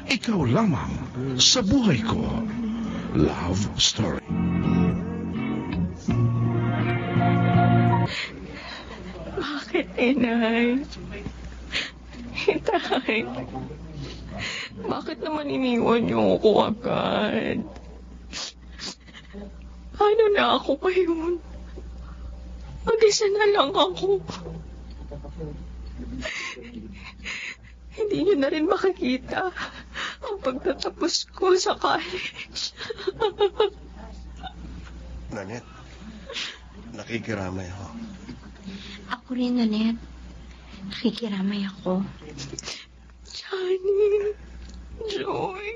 ikaw lamang sa buhay ko. Love Story. Bakit, inay? Itay, bakit naman iniwan niyo ako agad? Ano na ako ngayon? Mag-isa na lang ako. Hindi niyo na rin makikita ang pagtatapos ko sa college. Nanette, nakikiramay ako. Ako rin, Nanette. Nakikiramay ako. Johnny, Joy,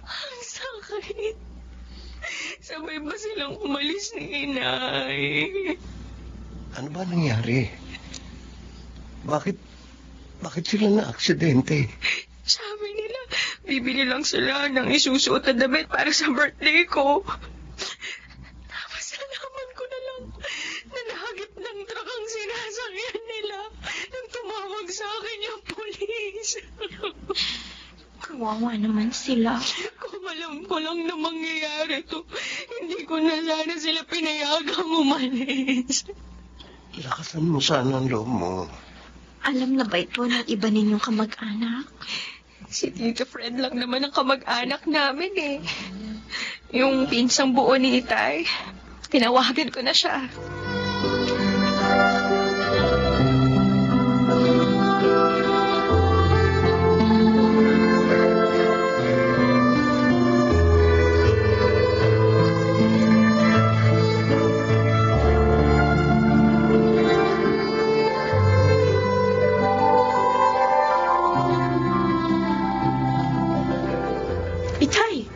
ang sakit. Sabay ba silang umalis ni inay? Ano ba nangyari? Bakit sila na-aksidente? Sabi nila, bibili lang sila ng isusuot na damit para sa birthday ko. Tapos nalaman ko na lang na nahagip ng truck ang sinasakyan nila nang tumawag sa akin yung polis. Kawawa naman sila. Kung alam ko lang na mangyayari to, hindi ko na sana sila pinayagang umalis. Lakasan mo sana ang loob mo. Alam na ba ito ng iba ninyong kamag-anak? Si Tito Fred lang naman ang kamag-anak namin eh. Yung pinsang buo ni Itay, tinawagan ko na siya. Itay,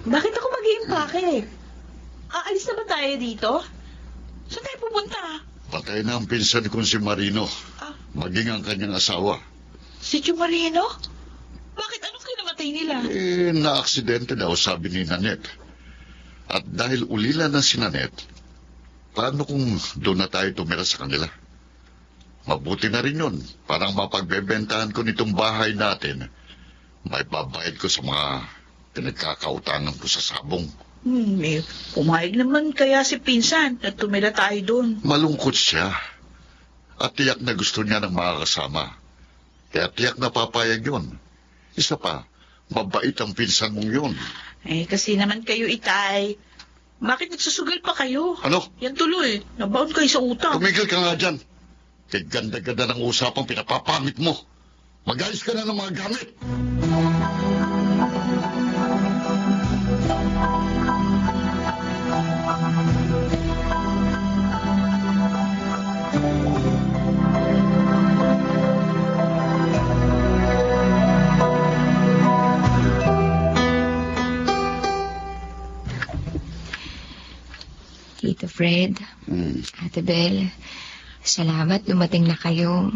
bakit ako mag-iimpake? Aalis na ba tayo dito? Saan tayo pupunta? Patay na ang pinsan kong si Marino. Maging ang kanyang asawa. Si Tio Marino? Bakit anong kinamatay nila? Na-aksidente daw, sabi ni Nanette. At dahil ulila na si Nanette, paano kung doon na tayo tumira sa kanila? Mabuti na rin yun. Parang mapagbebentahan ko nitong bahay natin. May babayad ko sa mga pinagkakautangan ko sa sabong. Pumayag naman kaya si Pinsan na tumira tayo doon. Malungkot siya. At tiyak na gusto niya ng makakasama. Kaya tiyak na papayag yun. Isa pa, mabait ang pinsan mong yun. Kasi naman kayo, Itay. Bakit nagsusugal pa kayo? Ano? Yan tuloy. Nabaon kayo sa utang. Tumigil ka nga dyan. Kaya ganda-ganda ng usapang pinapapangit mo. Mag-alis ka na ng mga gamit. Tito Fred, Ate Belle, salamat dumating na kayo.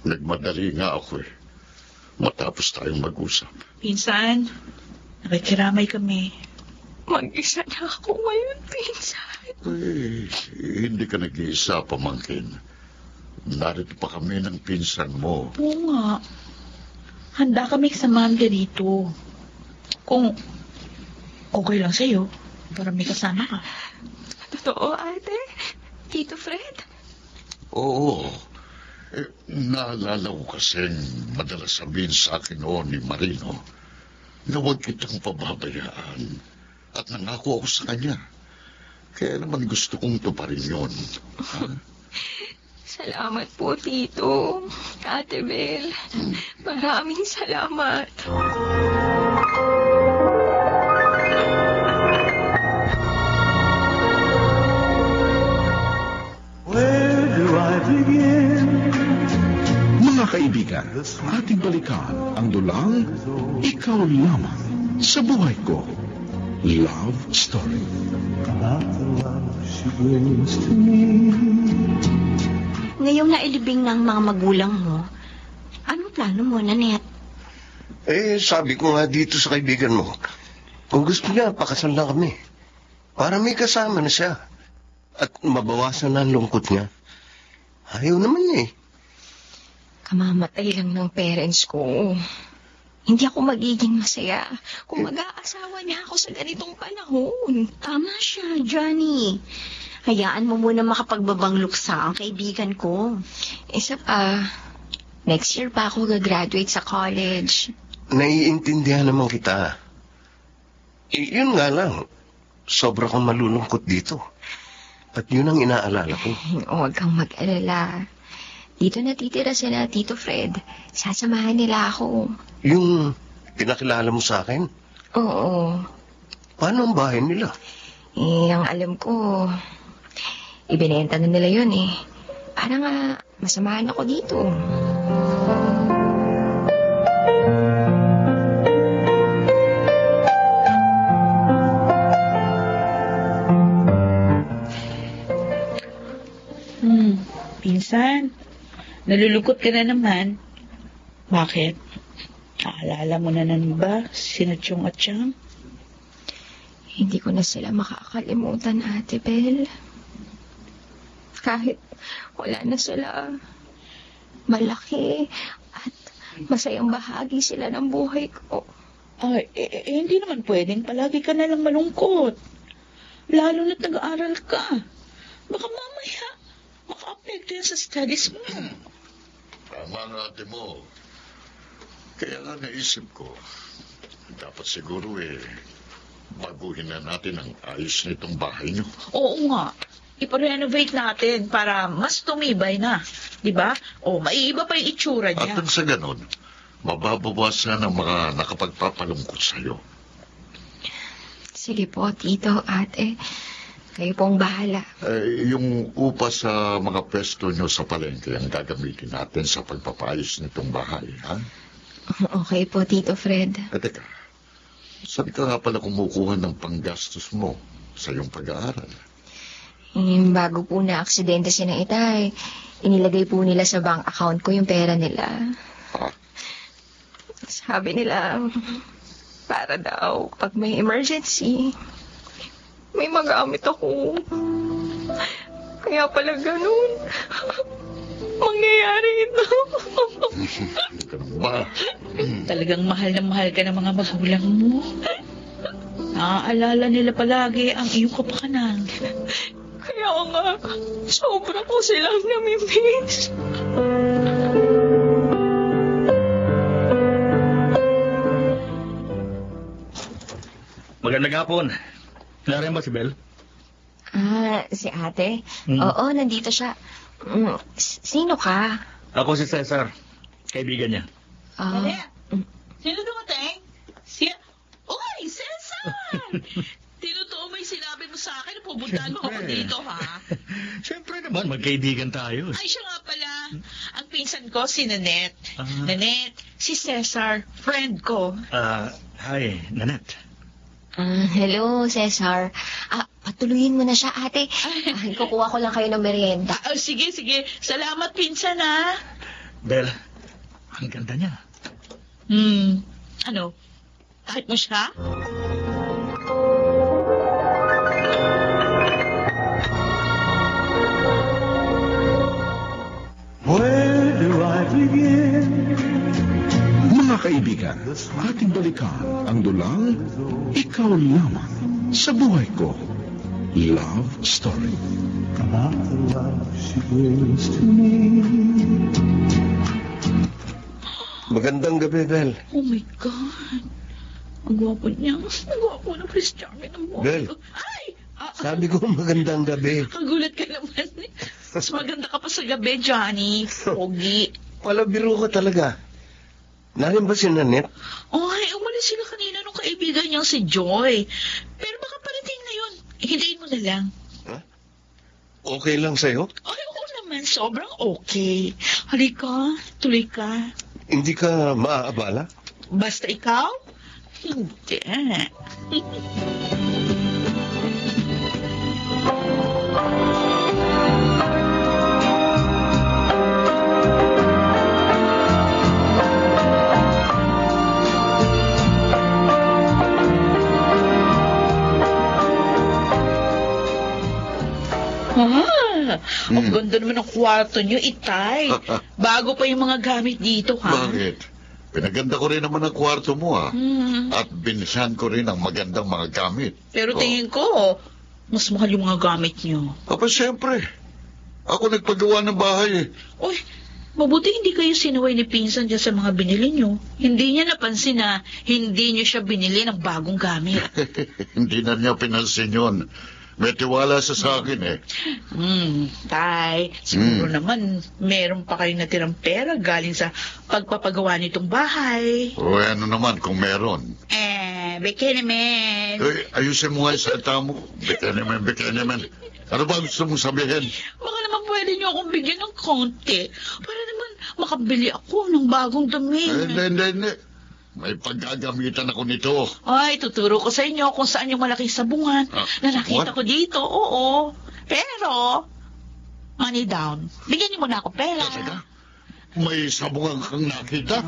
Nagmadali nga ako eh. Matapos tayong mag-usap. Pinsan, nakikiramay kami. Mag-isa na ako ngayon, Pinsan. Hindi ka nag-iisa, pamangkin. Narito pa kami ng pinsan mo. Oo nga. Handa kami samahan ka dito. Kung okay lang sa'yo, para may kasama ka. Totoo, ate? Tito Fred? Oo. Naalala ko kasing madalas sabihin sa akin noon ni Marino na huwag kitang pababayaan at nangako ako sa kanya. Kaya naman gusto kong tuparin yun. Salamat po, Tito. Ate Belle, maraming salamat. Mga kaibigan, ating balikan ang dulang Ikaw Lamang sa Buhay Ko. Love Story. Ngayong nailibing ng mga magulang mo, anong plano mo, Nanette? Sabi ko nga dito sa kaibigan mo, kung gusto niya, pakasal na kami. Para may kasama na siya. At mabawasan na ang lungkot niya. Ayaw naman niya eh. Kamamatay lang ng parents ko. hindi ako magiging masaya kung mag-aasawa niya ako sa ganitong panahon. Tama siya, Johnny. Hayaan mo muna makapagbabang luksa ang kaibigan ko. Isa pa, next year pa ako gagraduate sa college. Naiintindihan naman kita. Yun nga lang, sobra kong malulungkot dito. At yun ang inaalala ko. Huwag kang mag-alala. Dito natitira sila, Tito Fred. Sasamahan nila ako. Yung pinakilala mo sa akin, Oo. paano ang bahay nila? Ang alam ko, ibinenta na nila yun eh. Para nga, masamahan ako dito. Pinsan, nalulungkot ka na naman. Bakit? Naalala mo na ba sina Chong at Chang? Hindi ko na sila makakalimutan, Ate Bel. Kahit wala na sila, malaki at masayang bahagi sila ng buhay ko. Ay, hindi naman pwedeng palagi ka na lang malungkot. Lalo na't nag-aaral ka. Baka mamaya, maka-apekto yan sa studies mo. Tama nga, ate mo. Kaya nga naisip ko, dapat siguro baguhin na natin ang ayos nitong bahay niyo. Oo nga. Ipa-renovate natin para mas tumibay na. Diba? O, maiiba pa yung itsura At niya. nang sa ganon, mababawasan ang mga nakapagpapalungkot sa'yo. Sige po, Tito, Ate. Kayo pong bahala. Yung upa sa mga pwesto nyo sa palengke ang gagamitin natin sa pagpapayos nitong bahay, ha? Okay po, Tito Fred. Teka, saan ka nga pala kumukuha ng panggastos mo sa iyong pag-aaral? Bago po na aksidente si na Itay, inilagay po nila sa bank account ko yung pera nila. Ha? Sabi nila, para daw, pag may emergency, may magamit ako. Kaya pala ganun. Mangyayari ito. Ganun ba? Talagang mahal na mahal ka ng mga magulang mo. Naaalala nila palagi ang iyong kapakanan. Kaya nga, sobra ko silang namimiss. Magandang hapon. Nariyan ba si Bel? Si ate? Oo, nandito siya. Sino ka? Ako si Cesar. Kaibigan niya. Sino dumating? Uy, Cesar! Tinutuo mo yung sinabi mo sa akin na pupuntahan mo ako dito, ha? Siyempre naman, magkaibigan tayo. Ay, siya nga pala. Ang pinsan ko, si Nanette. Nanette, si Cesar, friend ko. Hi, Nanette. Hello, Cesar. Patuloyin mo na siya, ate. Kukuha ko lang kayo ng merienda. Sige. Salamat, pinsan, ha? Bel, ang ganda niya. Ano? Kahit mo siya? Where do I begin? Mga kaibigan, ating balikan ang dulang Ikaw Lamang sa Buhay Ko. Love Story. Not the love she brings to me. Magandang gabi, Bel. Oh my God. Ang gwapo niya. Ang gwapo ng Prince Charming ng buhay Bel. ko. Ay! Sabi ko magandang gabi. Kagulat ka naman. Mas maganda ka pa sa gabi, Johnny. Pogi. Palabiro ko talaga. Nariyan ba si Nanette? Ay, umalis sila kanina nung kaibigan niyang si Joy. Pero baka parating na yun. Hintayin mo na lang. Okay lang sa'yo? Ay, oo naman. Sobrang okay. Halika, tuloy ka. Hindi ka maaabala? Basta ikaw? Hindi. Ang ganda naman ng kwarto niyo, Itay. Bago pa yung mga gamit dito, ha? Bakit? Pinaganda ko rin naman ang kwarto mo, ah. At binilhan ko rin ang magandang mga gamit. Pero Oh. tingin ko, mas mahal yung mga gamit niyo. Aba, siyempre. Ako nagpagawa ng bahay, eh. Uy, mabuti hindi kayo sinuway ni Pinsan dyan sa mga binili niyo. Hindi niya napansin na hindi niyo siya binili ng bagong gamit. Hindi na niya pinansin yun. May tiwala siya sa akin, eh. Tay, siguro naman meron pa kayong natirang pera galing sa pagpapagawa nitong bahay. O ano naman kung meron. Beke naman. Ayusin mo nga yung salita mo. Bikini man. Ano ba gusto mong sabihin? Baka naman pwede niyo akong bigyan ng konti para naman makabili ako ng bagong damit. Hindi. May paggagamitan ako nito. Ay, tuturo ko sa inyo kung saan yung malaking sabungan na nakita what? ko dito. Oo. Pero, money down. Bigyan niyo muna ako pera. Teka, may sabungan kang nakita?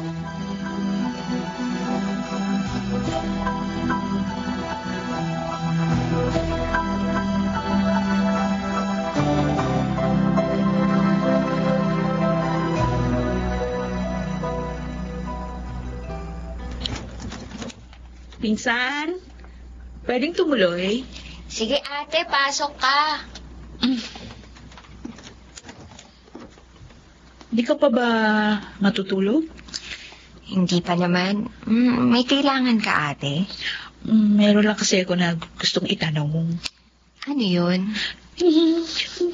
Pinsan, pwedeng tumuloy? Sige ate, pasok ka. Di ka pa ba matutulog? Hindi pa naman. May kailangan ka ate. Meron lang kasi ako na gustong itanong. Ano yun?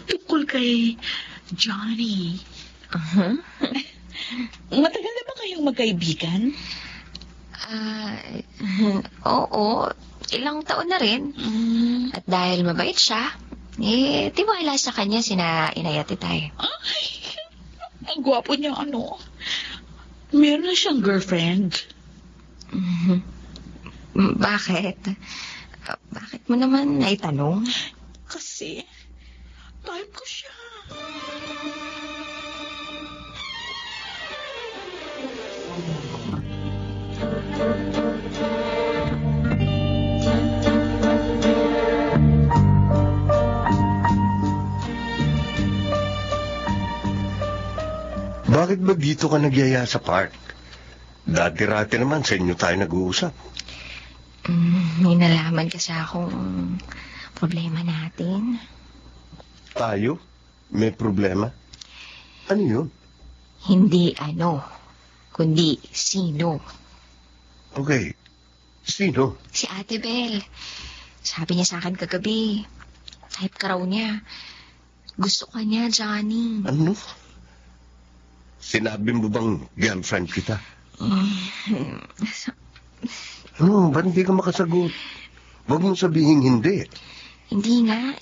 Tungkol kay Johnny. Matagal na ba kayong magkaibigan? Oo. Ilang taon na rin. At dahil mabait siya, tiwala sa kanya sina Inay at Itay. Ay, ang gwapo niya Meron na siyang girlfriend. Bakit? Bakit mo naman naitanong? Kasi, type ko siya. Bakit ba dito ka nagyaya sa park? Dati-rati naman sa inyo tayo nag-uusap. May nalaman kasi akong problema natin. Tayo? May problema? Ano yun? Hindi kundi sino. Okay. Sino? Si Ate Bel. Sabi niya sa akin kagabi, type ka raw niya. Gusto ka niya, Johnny. Ano? Sinabi mo bang girlfriend kita? Ano? Ba't hindi ka makasagot? Huwag mong sabihin hindi. Hindi nga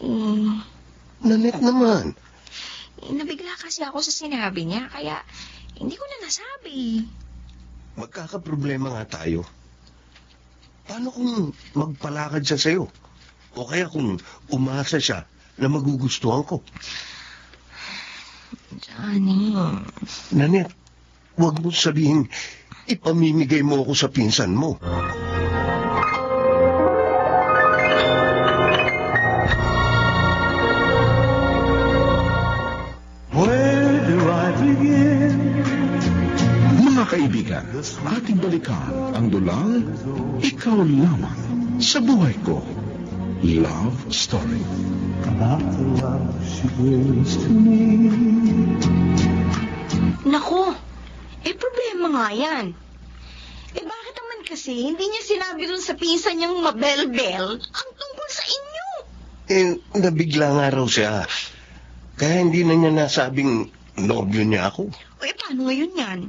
Nanit naman. Nabigla kasi ako sa sinabi niya, kaya hindi ko na nasabi. Magkakaproblema nga tayo. Paano kung magpalakad siya sa'yo? O kaya kung umasa siya na magugustuhan ko? Johnny. Nanit, huwag mo sabihin, ipamimigay mo ako sa pinsan mo. Where do I begin? Mga kaibigan, ating balikan ang dulang Ikaw Lamang sa Buhay Ko. Love Story. About the love she brings to me. Naku, problema nga yan. Bakit naman kasi hindi niya sinabi dun sa pinsan niyang mabel-bel ang tungkol sa inyo? Nabigla nga raw siya. Kaya hindi na niya nasabing nobyo niya ako. Paano ngayon yan?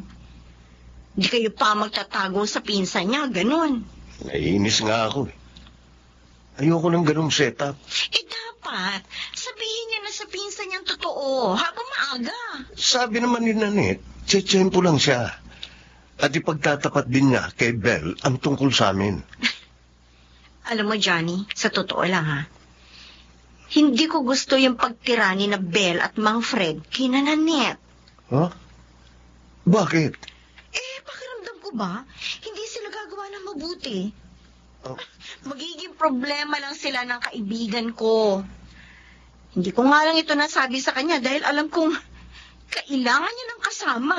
Hindi kayo pa magtatago sa pinsan niya, ganun. Naiinis nga ako. Ayoko ng ganung setup. Dapat, sabihin niya na sa pinsan niyang totoo, habang maaga. Sabi naman ni Nanette, tsetsempo lang siya. At ipagtatapat din niya kay Belle ang tungkol sa amin. Alam mo, Johnny, sa totoo lang ha, hindi ko gusto yung pagtirani na Belle at Mang Fred kina Nanette. Huh? Bakit? Pakiramdam ko ba, hindi sila gagawa ng mabuti. Oh. Magiging problema lang sila ng kaibigan ko. Hindi ko nga lang ito nasabi sa kanya dahil alam kong kailangan niya ng kasama.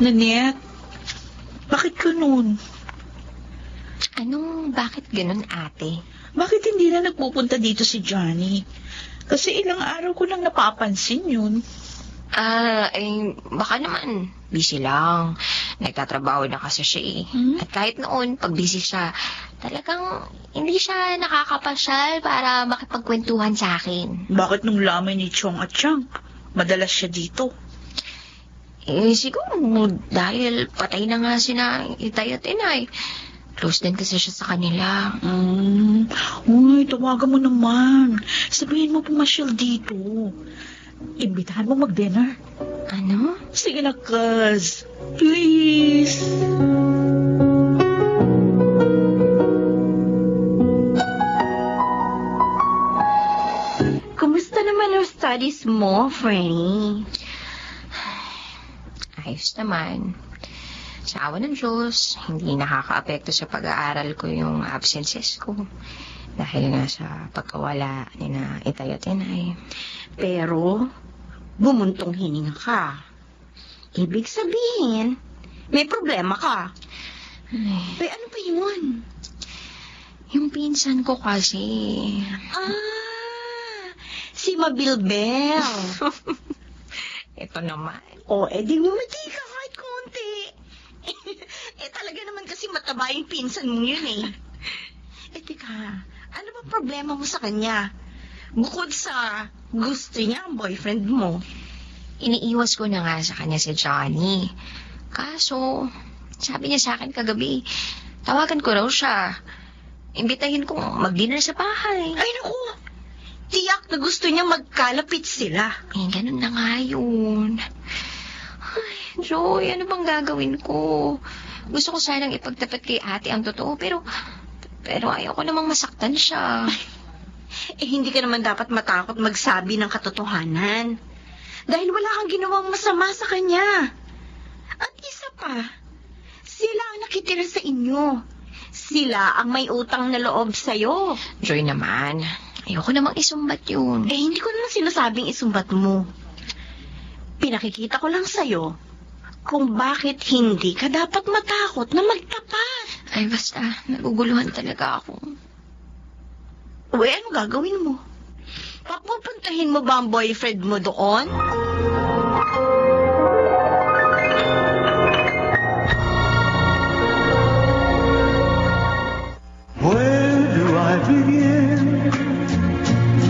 Nanette, bakit ganun? Bakit ganun, ate? Bakit hindi na nagpupunta dito si Johnny? Kasi ilang araw ko nang napapansin yun. Baka naman, busy lang. Nagtatrabaho na kasi siya eh. At kahit noon, pag busy siya, talagang hindi siya nakakapasyal para makipagkwentuhan sa akin. Bakit nung lamay ni Chong at Chang, madalas siya dito? Siguro dahil patay na nga sina Itay at Inay. Close din kasi siya sa kanila. Uy, tawagan mo naman. Sabihin mo pumasyal dito. Imbitahan mo mag-dinner. Ano? Sige na, cuz. Please. Kumusta naman ang studies mo, Franny? Ayos naman. Sa awa ng Diyos, hindi nakaka-apekto sa pag-aaral ko yung absences ko. Dahil nga sa pagkawala ni na Itay at Inay. Pero, bumuntong hininga ka. Ibig sabihin, may problema ka. Ay, ano ba yun? Yung pinsan ko kasi. Si Mabilbel. Ito naman. Di bumati ka kahit konti. Talaga naman kasi mataba yung pinsan mo yun eh. Teka, ano ba problema mo sa kanya? Bukod sa gusto niya ang boyfriend mo. Iniiwas ko na nga sa kanya si Johnny. Kaso, sabi niya sa akin kagabi, tawagan ko raw siya. Imbitahin kong mag-dinner sa bahay. Ay, naku! Tiyak na gusto niya magkalapit sila. Ganun na nga yun. Ay, Joy, ano bang gagawin ko? Gusto ko sanang ipagtapat kay ate ang totoo, pero ayaw ko namang masaktan siya. Hindi ka naman dapat matakot magsabi ng katotohanan. Dahil wala kang ginawang masama sa kanya. At isa pa, sila ang nakitira sa inyo. Sila ang may utang na loob sa'yo. Joy naman, ayoko namang isumbat yun. Hindi ko naman sinasabing isumbat mo. Pinakikita ko lang sa'yo kung bakit hindi ka dapat matakot na magtapat. Ay, basta, naguguluhan talaga ako. Ano gagawin mo? Papupuntahin mo ba ang boyfriend mo doon? Where do I begin?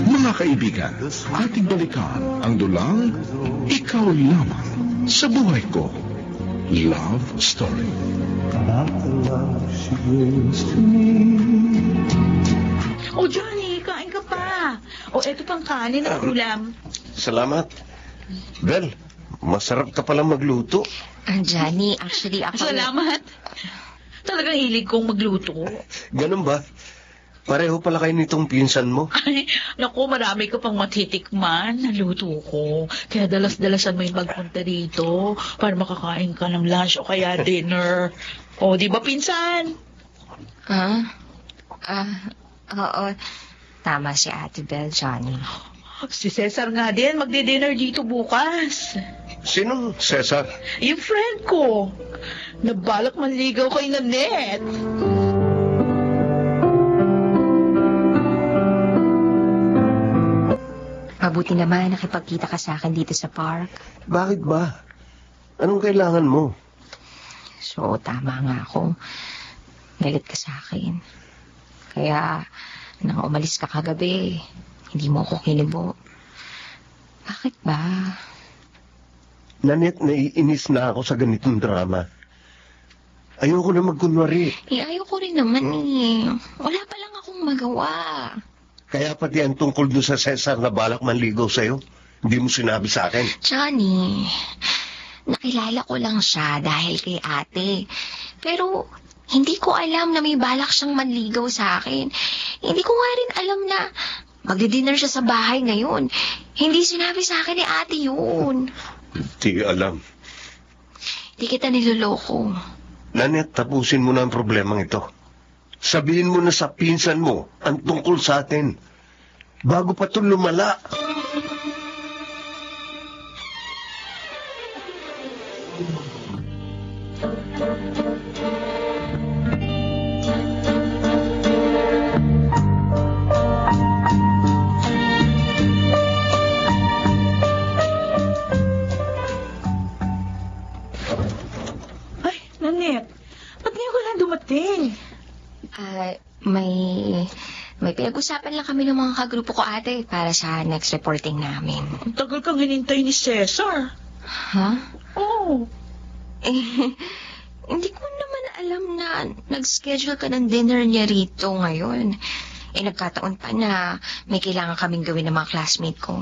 Mga kaibigan, ating balikan ang dulang Ikaw Lamang sa Buhay Ko. Love Story. About the love she brings to me. Johnny, kain ka pa. Eto pang kanin at ulam. Salamat. Bel, masarap ka palang magluto. Johnny, actually ako... Salamat. Talagang hilig kong magluto. Ganun ba? Pareho pala kayo nitong pinsan mo. Ay, naku, marami ka pang matitikman. Naluto ko. Kaya dalas-dalasan mo yung magpunta dito para makakain ka ng lunch o kaya dinner. Di ba, pinsan? Oo. Tama si Ate Bel, Johnny. Si Cesar nga din, magdi-dinner dito bukas. Sinong Cesar? Yung friend ko. Nabalak manligaw kay Nanette. Mabuti naman nakipagkita ka sa akin dito sa park. Bakit ba? Anong kailangan mo? So, tama nga ako. Galit ka sa akin. Kaya, nang umalis ka kagabi, hindi mo ako kinubo. Bakit ba? Nanette, naiinis na ako sa ganitong drama. Ayoko na magkunwari. Ayoko rin naman eh. Wala pa lang akong magawa. Kaya pati ang tungkol doon sa Cesar na balak manligaw sa'yo, hindi mo sinabi sa akin. Johnny, nakilala ko lang siya dahil kay ate. Pero hindi ko alam na may balak siyang manligaw sa akin. Hindi ko nga rin alam na magdi-dinner siya sa bahay ngayon. Hindi sinabi sa akin ni ate yun. Hindi alam. Di kita niloloko. Nanette, tapusin mo na ang problemang ito. Sabihin mo na sa pinsan mo ang tungkol sa atin. Bago pa ito lumala. Ay, Nanette, ba't ngayon ka lang dumating? May pinag-usapan lang kami ng mga kagrupo ko, ate, para sa next reporting namin. Ang tagal kang hinintay ni Cesar. Ha? Oo. Hindi ko naman alam na nag-schedule ka ng dinner niya rito ngayon. Nagkataon pa na may kailangan kaming gawin ng mga classmate ko.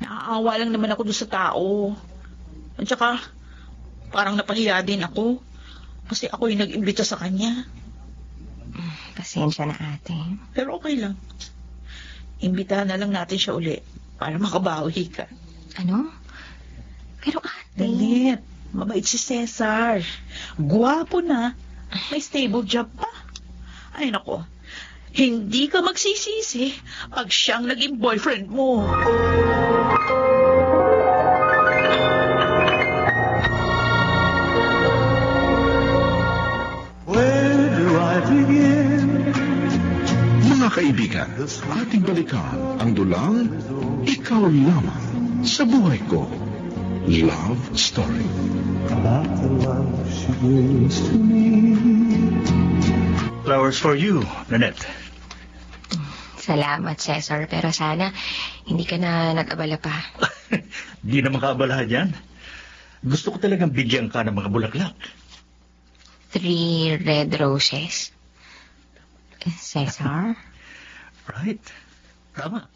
Naaawa lang naman ako doon sa tao. At saka, parang napahiya din ako. Kasi ako yung nag-imbita sa kanya. Pasensya na, ate. Pero okay lang. Imbitahan na lang natin siya uli para makabawi ka. Ano? Pero, ate... Nanette, mabait si Cesar. Guwapo na. May stable job pa. Ay, nako. Hindi ka magsisisi pag siyang naging boyfriend mo. Where do I begin? Mga kaibigan, ating balikan ang dulang Ikaw Lamang sa Buhay Ko. Love Story. About the love she brings to me. Flowers for you, Nanette. Salamat, Cesar. Pero sana hindi ka na nag-abala pa. Di na makaabalahan yan. Gusto ko talagang bigyan ka ng mga bulaklak. 3 red roses. Cesar? Right. Tama.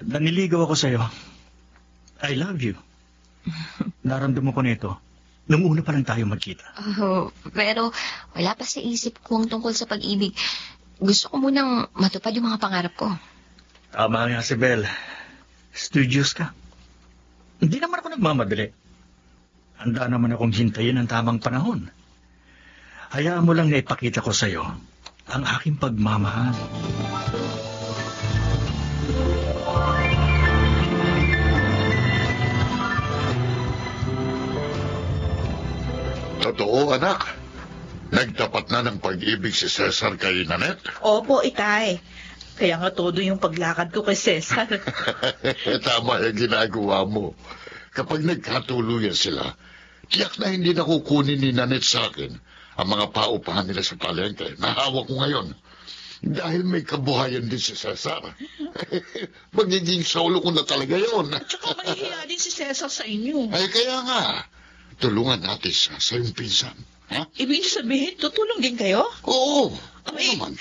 Naniligaw ako sa'yo. I love you. Naramdaman ko nito nung una pa lang tayo magkita. Oh, pero wala pa sa isip ko ang tungkol sa pag-ibig. Gusto ko munang matupad yung mga pangarap ko. Tama nga si Belle. Studious ka. Hindi naman ako nagmamadali. Handa naman akong hintayin ang tamang panahon. Hayaan mo lang na ipakita ko sa'yo ang aking pagmamahal. Totoo, anak. Nagtapat na ng pag-ibig si Cesar kay Nanette. Opo, itay. Kaya nga todo yung paglakad ko kay Cesar. Tama yung ginagawa mo. Kapag nagkatuluyan sila, tiyak na hindi na kukunin ni Nanette sa akin ang mga paupahan nila sa palengke. Nahawa ko ngayon. Dahil may kabuhayan din si Cesar. Magiging solo ko na talaga yon. At saka mahihiya din si Cesar sa inyo. Ay, kaya nga. Tulungan natin siya sa iyong pinsan. Ha? Ibig sabihin, tutulong din kayo? Oo. Ano Ay, naman?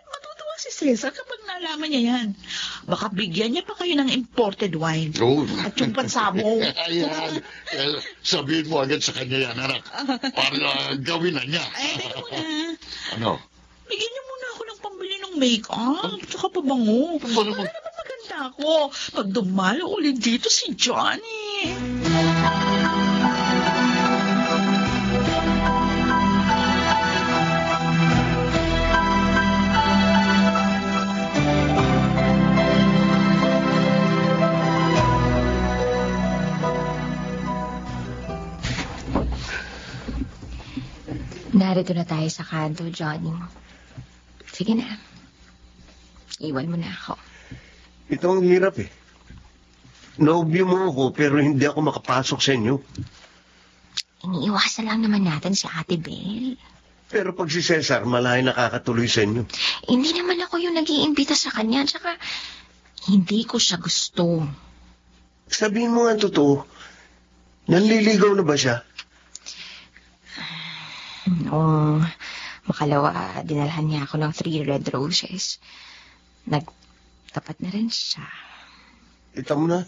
matutuwa si Cesar kapag nalaman niya yan. Baka bigyan niya pa kayo ng imported wine. Oo. At yung pansabong. Ayan. Sabihin mo agad sa kanya yan, anak. Para gawin na niya. Ay, teka muna. Ano? Bigyan niyo muna ako ng pambili ng make-up. Tsaka pabango. Para naman maganda ako. Pag dumalo ulit dito si Johnny. Narito na tayo sa kanto, Johnny. Sige na. Iwan mo na ako. Ito ang hirap eh. Nobyo mo ako pero hindi ako makapasok sa inyo. Iniiwasan lang naman natin si Ate Belle. Pero pag si Cesar, malayo nakakatuloy sa inyo. Hindi naman ako yung nag-iimbita sa kanya. Tsaka, hindi ko siya gusto. Sabihin mo nga ang totoo. Nanliligaw na ba siya? Noong makalawa, dinalhan niya ako ng 3 red roses. Nagtapat na rin siya. Ito mo na.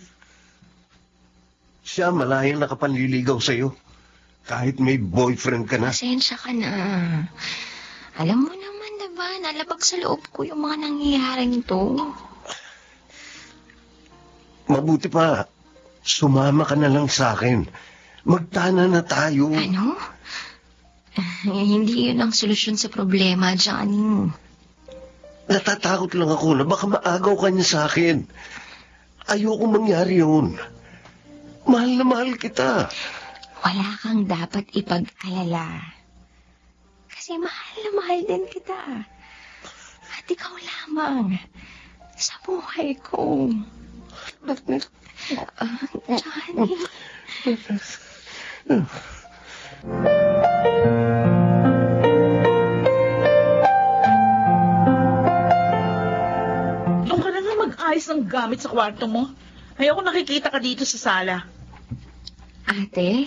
Siya malayang nakapanliligaw sa'yo. Kahit may boyfriend ka na. Pasensya ka na. Alam mo naman, diba, nalabag sa loob ko yung mga nangyayaring to. Mabuti pa, sumama ka na lang sa akin. Magtana na tayo. Ano? Hindi yun ang solusyon sa problema, Johnny. Natatakot lang ako na baka maagaw ka niya sa akin. Ayoko mangyari yun. Mahal na mahal kita. wala kang dapat ipag-alala. Kasi mahal na mahal din kita. At ikaw lamang sa buhay ko. Johnny. Doon ka na nga mag-ayos ng gamit sa kwarto mo. Ayoko nakikita ka dito sa sala. Ate,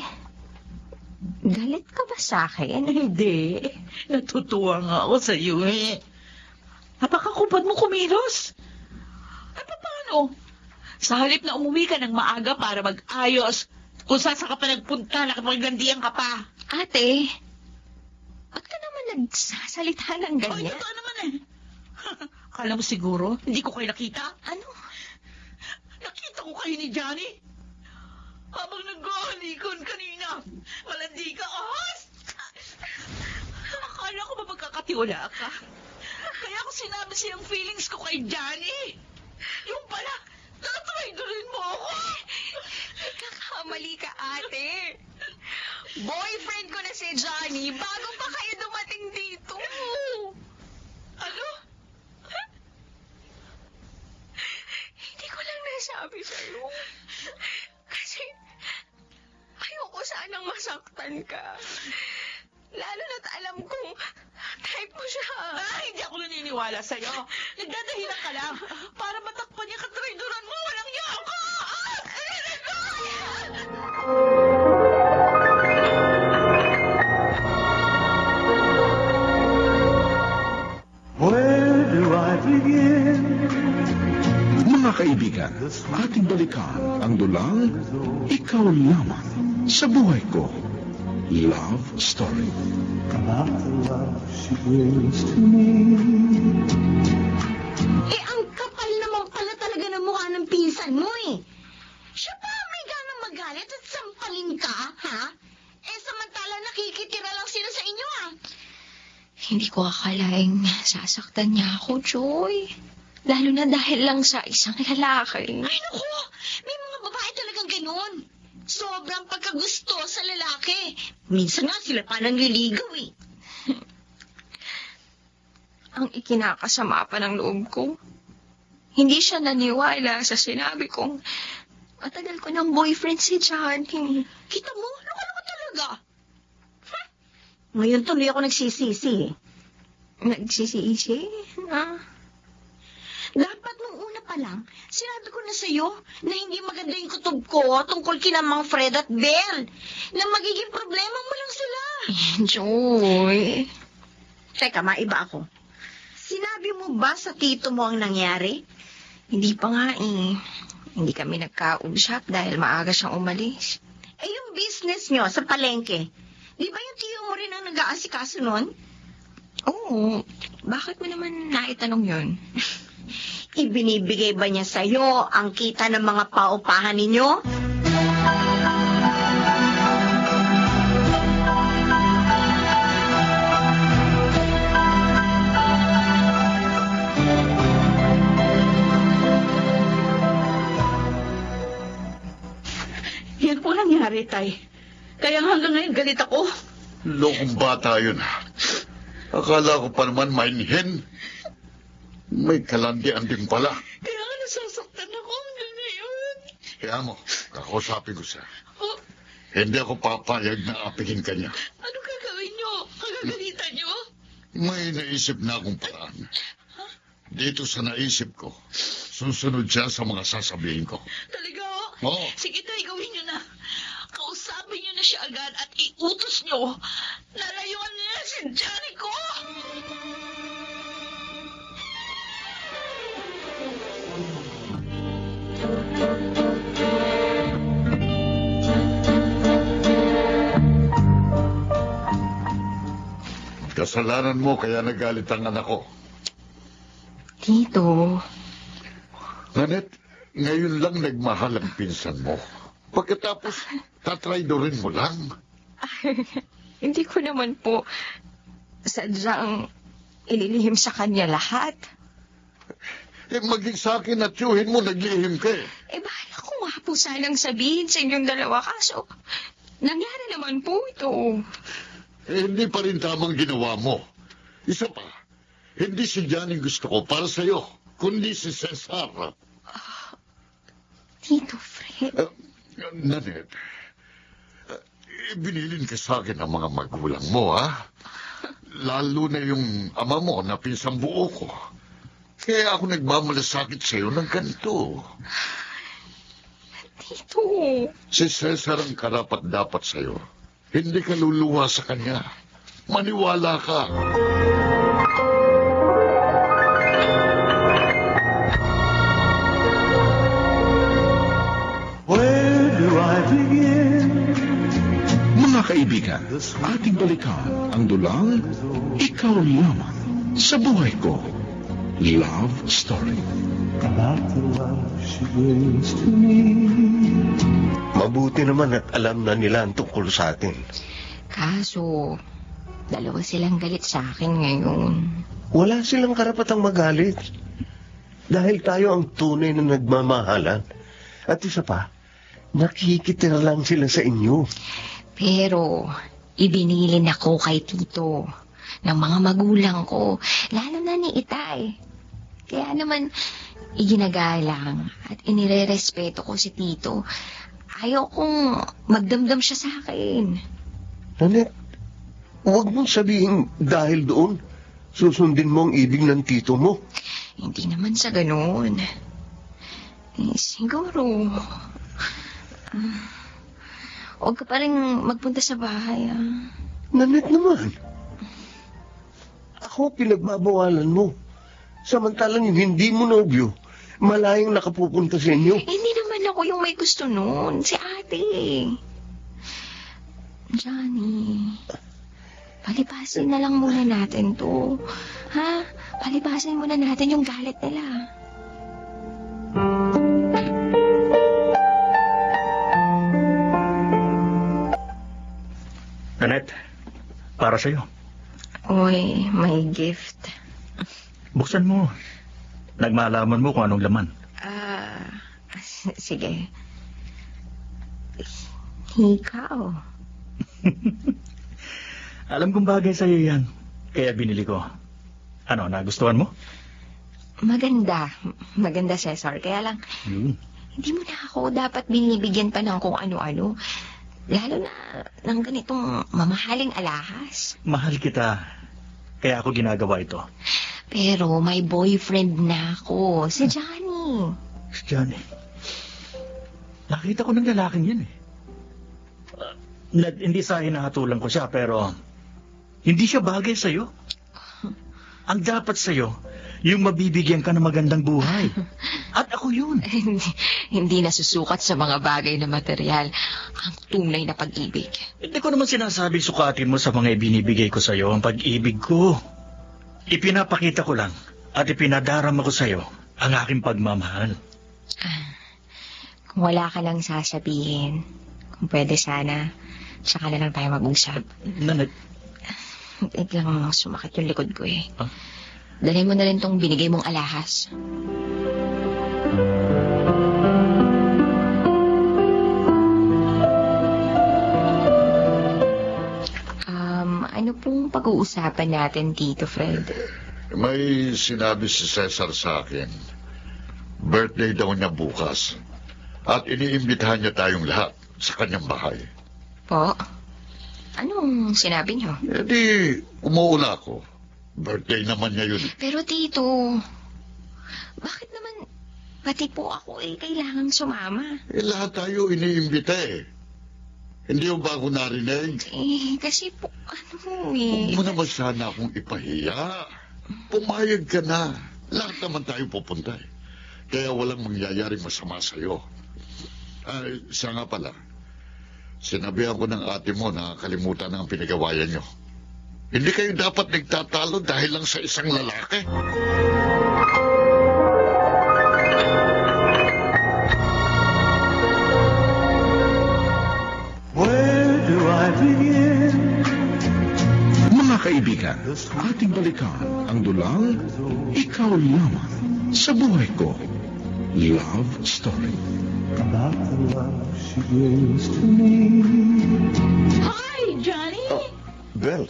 galit ka ba sa akin? Hindi. Natutuwa nga ako sa iyo eh. Napakakupad mo kumilos. Ay, paano? Sa halip na umuwi ka ng maaga para mag-ayos, kung saan ka pa nagpunta, nakapaglandian ka pa. Ate, ba't ka naman nagsasalita ng Ay, ganyan? totoo naman eh. Akala mo siguro, hindi ko kayo nakita? Ano? Nakita ko kayo ni Johnny. Habang nag-ahalikon kanina. Malandi ka, ahas! Akala ko ba magkakatiwala ka? Kaya ako sinabi siyang feelings ko kay Johnny. Yung pala, tatraidorin mo ako. Nagkakamali ka, ate. Boyfriend ko na si Johnny bago pa kayo dumating dito. Ano? Hindi ko lang nasabi sa'yo. Kasi ayoko sanang masaktan ka. Lalo na't alam kong type mo siya. Hindi ako naniniwala sa'yo. Nagdadahilan ka lang para matakpan niya katraidoran mo. Walang niya ako! Where do I begin? Mga kaibigan, ating balikan ang dulang Ikaw Lamang sa Buhay Ko. Love Story. About the love she brings to me. Ang kapal naman pala talaga ng mukha ng pinsan mo eh. Siya pa may ganang magalit at sampalin ka, ha? Samantala nakikitira lang sila sa inyo, ah. Hindi ko akalaing sasaktan niya ako, Joy. Lalo na dahil lang sa isang lalaki. Ay, naku! May mga babae talagang ganun. Sobrang pagkagusto sa lalaki. Minsan nga sila pa nanliligaw eh. Ang ikinakasama pa ng loob ko, hindi siya naniwala sa sinabi kong matagal ko ng boyfriend si Johnny. Kita mo? Loko-loko talaga. Ngayon tuloy ako nagsisisi eh. Nagsisiisi? Dapat nung una pa lang, sinabi ko na sa'yo na hindi maganda yung kutob ko tungkol kina Mang Fred at Belle. Na magiging problema mo lang sila. Joy. Teka, maiba ako. Sinabi mo ba sa tito mo ang nangyari? Hindi pa nga eh. Hindi kami nagkausap dahil maaga siyang umalis. Yung business nyo sa palengke, di ba yung tiyo mo rin ang nag-aasikaso nun? Oo. Bakit mo naman naitanong yun? Ibinibigay ba niya sa'yo ang kita ng mga paupahan ninyo? Yan po nangyari, Tay. Kaya hanggang ngayon galit ako. Lokong bata yun. Akala ko pa naman mainhin. May kalandian din pala. Kaya nga nasasaktan ako hanggang ngayon. Kaya mo, kakausapin ko siya. Oh, Hindi ako papayag na apihin ka niya. ano gagawin niyo? Kagagalitan niyo? May naisip na akong paraan. Dito sa naisip ko, susunod siya sa mga sasabihin ko. Talaga, Oo. Sige, Tay, gawin niyo na. Kausapin niyo na siya agad at iutos niyo. Lalayuan niya si Johnny ko! Kasalanan mo kaya nagalit ang anak ko. Tito. Nanette, ngayon lang nagmahal ang pinsan mo. Pagkatapos, tatraidorin mo lang. Hindi ko naman po sadyang ililihim sa kanya lahat. Maging sa akin at tiyuhin mo, naglihim ka eh. Bahala ko nga po sanang sabihin sa inyong dalawa. Kaso, Nangyari naman po ito. Hindi pa rin tamang ginawa mo. Isa pa, hindi si Johnny gusto ko para sa'yo, kundi si Cesar. Tito Fred. Nanette, binilin ka sa akin ng mga magulang mo, ha? Lalo na yung ama mo na pinsang buo ko. Kaya ako nagmamalasakit sa'yo ng ganito. Tito. Si Cesar ang karapat-dapat sa'yo. Hindi ka luluha sa kanya. Maniwala ka. Where do I begin? Mga kaibigan, ating balikan ang dulang Ikaw Lamang sa Buhay Ko. Love Story. About the love she brings to me. Mabuti naman at alam na nila ang tungkol sa atin. Kaso, dalawa silang galit sa akin ngayon. Wala silang karapatang magalit. Dahil tayo ang tunay na nagmamahalan. At isa pa, nakikitira lang sila sa inyo. Pero, ibinilin ako kay Tito ng mga magulang ko, lalo na ni Itay. Kaya naman, iginagalang at inirerespeto ko si Tito. Ayaw kong magdamdam siya sa akin. Nanette, huwag mong sabihin dahil doon, susundin mo ang ibig ng tito mo. Hindi naman sa ganoon. Siguro, huwag ka pa rin magpunta sa bahay, Nanette naman. Ako pinagbabawalan mo. Samantalang yung hindi mo nobyo, malayang nakapupunta sa inyo. Hindi naman ako yung may gusto noon. Si ate. Johnny, palipasin na lang muna natin to. Ha? Palipasin muna natin yung galit nila. Nanette, para sa'yo. Uy, may gift. Buksan mo. Nagmalaman mo kung anong laman. Sige. Ikaw. Alam kong bagay sa'yo yan. Kaya binili ko. Ano, nagustuhan mo? Maganda. Maganda, Cesar. Kaya lang, hindi mo na ako dapat binibigyan pa ng kung ano-ano. Lalo na ng ganitong mamahaling alahas. Mahal kita. Kaya ako ginagawa ito. Pero may boyfriend na ako. Si Johnny. Si Johnny. Nakita ko ng lalaking yun eh. Hindi sa hinahatulan ko siya, pero hindi siya bagay sa'yo. Ang dapat sa'yo, yung mabibigyan ka ng magandang buhay. At ako yun. Hindi nasusukat sa mga bagay na material ang tunay na pag-ibig. Hindi ko naman sinasabing sukatin mo sa mga ibinibigay ko sa'yo ang pag-ibig ko. Ipinapakita ko lang at ipinadarama ko sa'yo ang aking pagmamahal. Kung wala ka lang sasabihin, kung pwede sana, saka na lang tayo mag-usap. Nanette. Wait lang, sumakit yung likod ko eh. Huh? Dalhin mo na rin tong binigay mong alahas. Ano pong pag-uusapan natin, Tito Fred? May sinabi si Cesar sa akin. Birthday daw niya bukas. At iniimbitahan niya tayong lahat sa kanyang bahay. Po? Anong sinabi niyo? Eh di, umuuna ako. Birthday naman niya yun. Pero Tito, bakit naman pati po ako kailangang sumama? Lahat tayo iniimbita eh. Hindi mo ba ako narinig? Kasi po, Huwag mo naman sana akong ipahiya. Pumayag ka na. Lahat naman tayo pupunta eh. Kaya walang mangyayaring masama sa'yo. Siya nga pala. Sinabihan ko ng ate mo na kalimutan ang pinagawayan nyo. Hindi kayo dapat nagtatalo dahil lang sa isang lalaki. Where do I begin? Mga kaibigan, ating balikan ang dulang Ikaw Lamang sa Buhay Ko. Love Story. About the love she brings to me. Bel,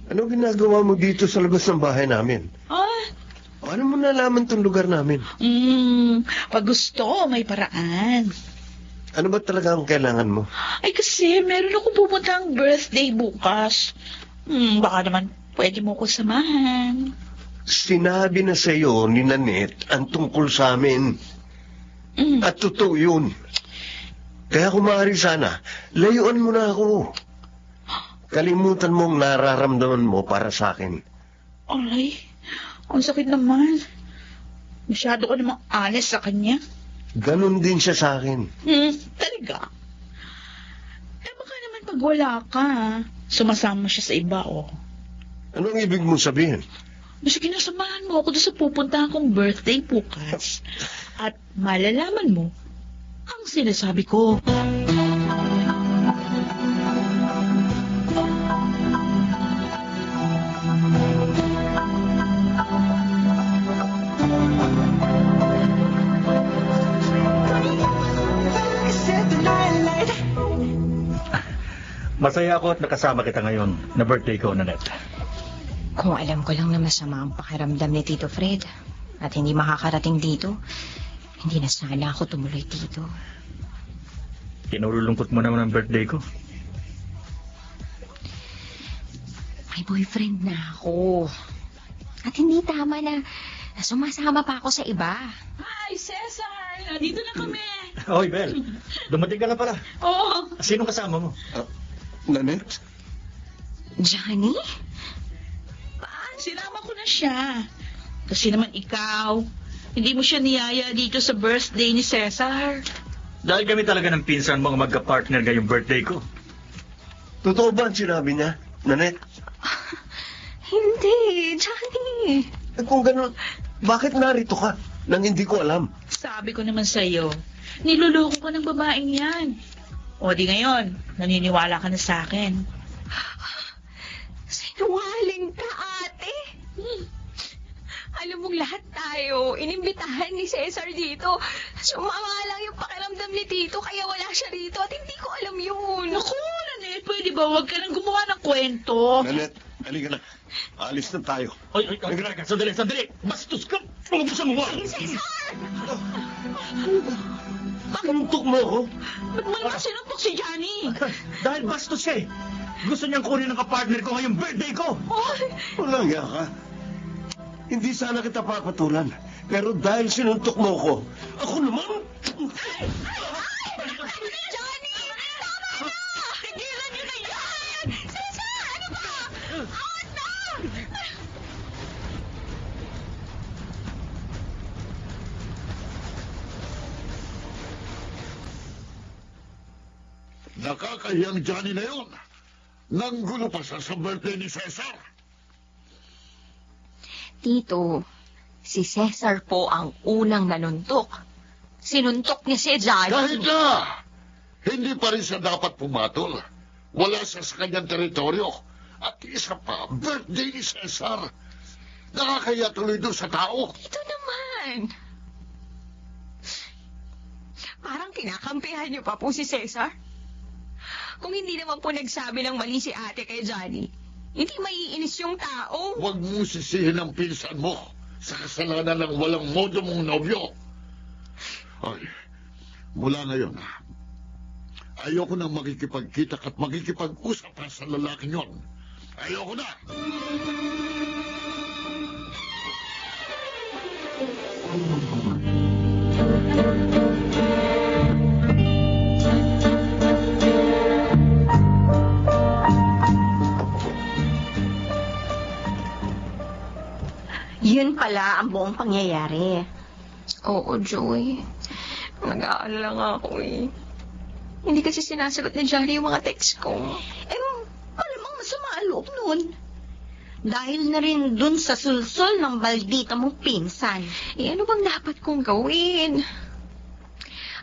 ano ginagawa mo dito sa labas ng bahay namin? Ah, Paano mo nalaman tong lugar namin? pag gusto, may paraan. Ano ba talaga ang kailangan mo? Ay kasi, meron akong pupuntang birthday bukas. Baka naman pwede mo ko samahan. Sinabi na sa iyo ni Nanette ang tungkol sa amin. At totoo yun. Kaya kung maaari sana, layuan mo na ako. Kalimutan mong nararamdaman mo para sa akin. Ay, ang sakit naman. Masyado ka namang honest sa kanya. Ganon din siya sa akin. Talaga? Eh baka naman pag wala ka, sumasama siya sa iba, oh. Anong ibig mong sabihin? Basta kinasamahan mo ako doon sa pupuntahan kong birthday bukas. At malalaman mo ang sinasabi ko. Masaya ako at nakasama kita ngayon na birthday ko, Nanette. Kung alam ko lang na masama ang pakiramdam ni Tito Fred at hindi makakarating dito, hindi na sana ako tumuloy dito. Kinululungkot mo naman ang birthday ko. May boyfriend na ako. At hindi tama na sumasama pa ako sa iba. Hi, Cesar! Nandito na kami. Hoy, Bel. Dumating ka na pala. Oo. Sino kasama mo? Nanette? Johnny? Sinama ko na siya. Kasi naman ikaw, hindi mo siya niyaya dito sa birthday ni Cesar. Dahil kami talaga ng pinsan mo ang magka-partner ngayong birthday ko. Totoo ba ang sinabi niya, Nanette? Hindi, Johnny. Kung gano'n, bakit narito ka nang hindi ko alam? Sabi ko naman sa'yo, niloloko ka ng babaeng yan. O di ngayon, naniniwala ka na sa akin. Sinungaling ka, ate. Alam mong lahat tayo, inimbitahan ni Cesar dito. Sumama lang yung pakiramdam ni Tito, kaya wala siya rito at hindi ko alam yun. Naku, Nanette, pwede ba huwag ka nang gumawa ng kwento? Nanette, halika na. Alis na tayo. Ay, sandali. Bastos ka. Pagbusan mo ba? Sinuntok mo ako? Ba't mo naman sinuntok si Johnny? Dahil bastos siya eh. Gusto niyang kunin ang kapartner ko ngayong birthday ko. Walang iya ka. Hindi sana kita papatulan. Pero dahil sinuntok mo ako naman... Johnny! Tama na! Tigilan niyo na yan! Cesar, ano ba? Out na! Nakakahiyang Johnny na yun. Nanggulo pa siya sa birthday ni Cesar. Tito, si Cesar po ang unang nanuntok. Sinuntok niya si Johnny. Kahit na, hindi pa rin siya dapat pumatol. Wala siya sa kanyang teritoryo. At isa pa, birthday ni Cesar. Nakakaya tuloy doon sa tao. Ito naman. Parang kinakampihan niyo pa po si Cesar. Kung hindi naman po nagsabi ng mali si ate kay Johnny, hindi maiinis yung tao. Huwag mong sisihin ang pinsan mo sa kasalanan ng walang modo mong nobyo. Ay, mula ngayon, ayoko nang makikipagkita at makikipag-usap pa sa lalaking yon. Ayoko na! Yun pala ang buong pangyayari. Oo, Joy. Nag-aalala nga ako eh. Hindi kasi sinasagot ni Johnny yung mga text ko. Malamang masama ang loob nun. Dahil na rin dun sa sulsol ng baldita mong pinsan. Eh, ano bang dapat kong gawin?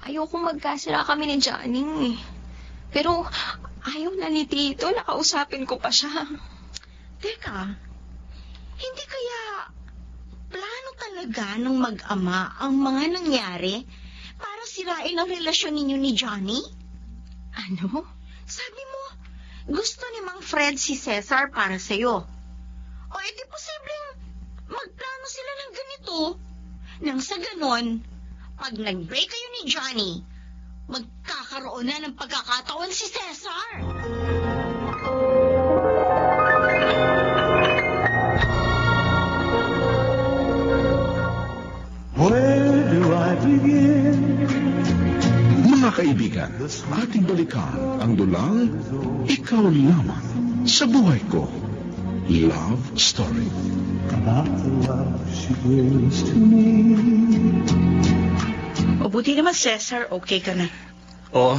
Ayokong magkasira kami ni Johnny. Pero ayaw na ni Tito, nakausapin ko pa siya. Teka, hindi kaya plano talaga ng mag-ama ang mga nangyari para sirain ang relasyon ninyo ni Johnny? Ano? Sabi mo, gusto ni Mang Fred si Cesar para sa'yo. O edi posibleng magplano sila ng ganito. Nang sa ganon, pag nag-break kayo ni Johnny, magkakaroon na ng pagkakataon si Cesar. Where do I begin? Mga kaibigan, ating balikan ang dulang Ikaw Lamang sa Buhay Ko. Love Story. About the love she brings to me. O buti naman, Cesar, okay ka na. Oo.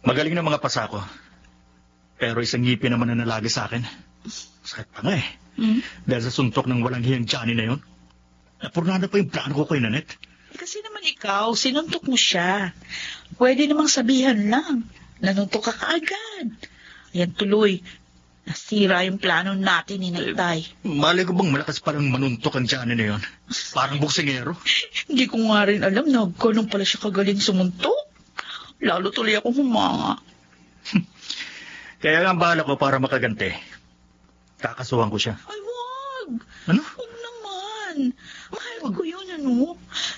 Magaling na mga pasa ko. Pero isang ngipin naman na nalagi sa akin. Sakit pa nga eh. Dahil sa suntok ng walang hiyang Johnny na yun. Napurnada pa yung plano ko kay Nanette. Kasi naman ikaw, sinuntok mo siya. Pwede namang sabihan lang. Nanuntok ka kaagad. Ayan tuloy. Nasira yung plano natin ni Naitay. Malay ko bang malakas palang manuntok ang Johnny na yun? Parang buksingero. Hindi ko nga rin alam na ganun pala siya kagaling sumuntok. Lalo tuloy akong humanga. Kaya nga ang bahala ko para makaganti. Kakasuhan ko siya. Ay, wag! Ano? Huwag naman. Mahal ko yun, ano?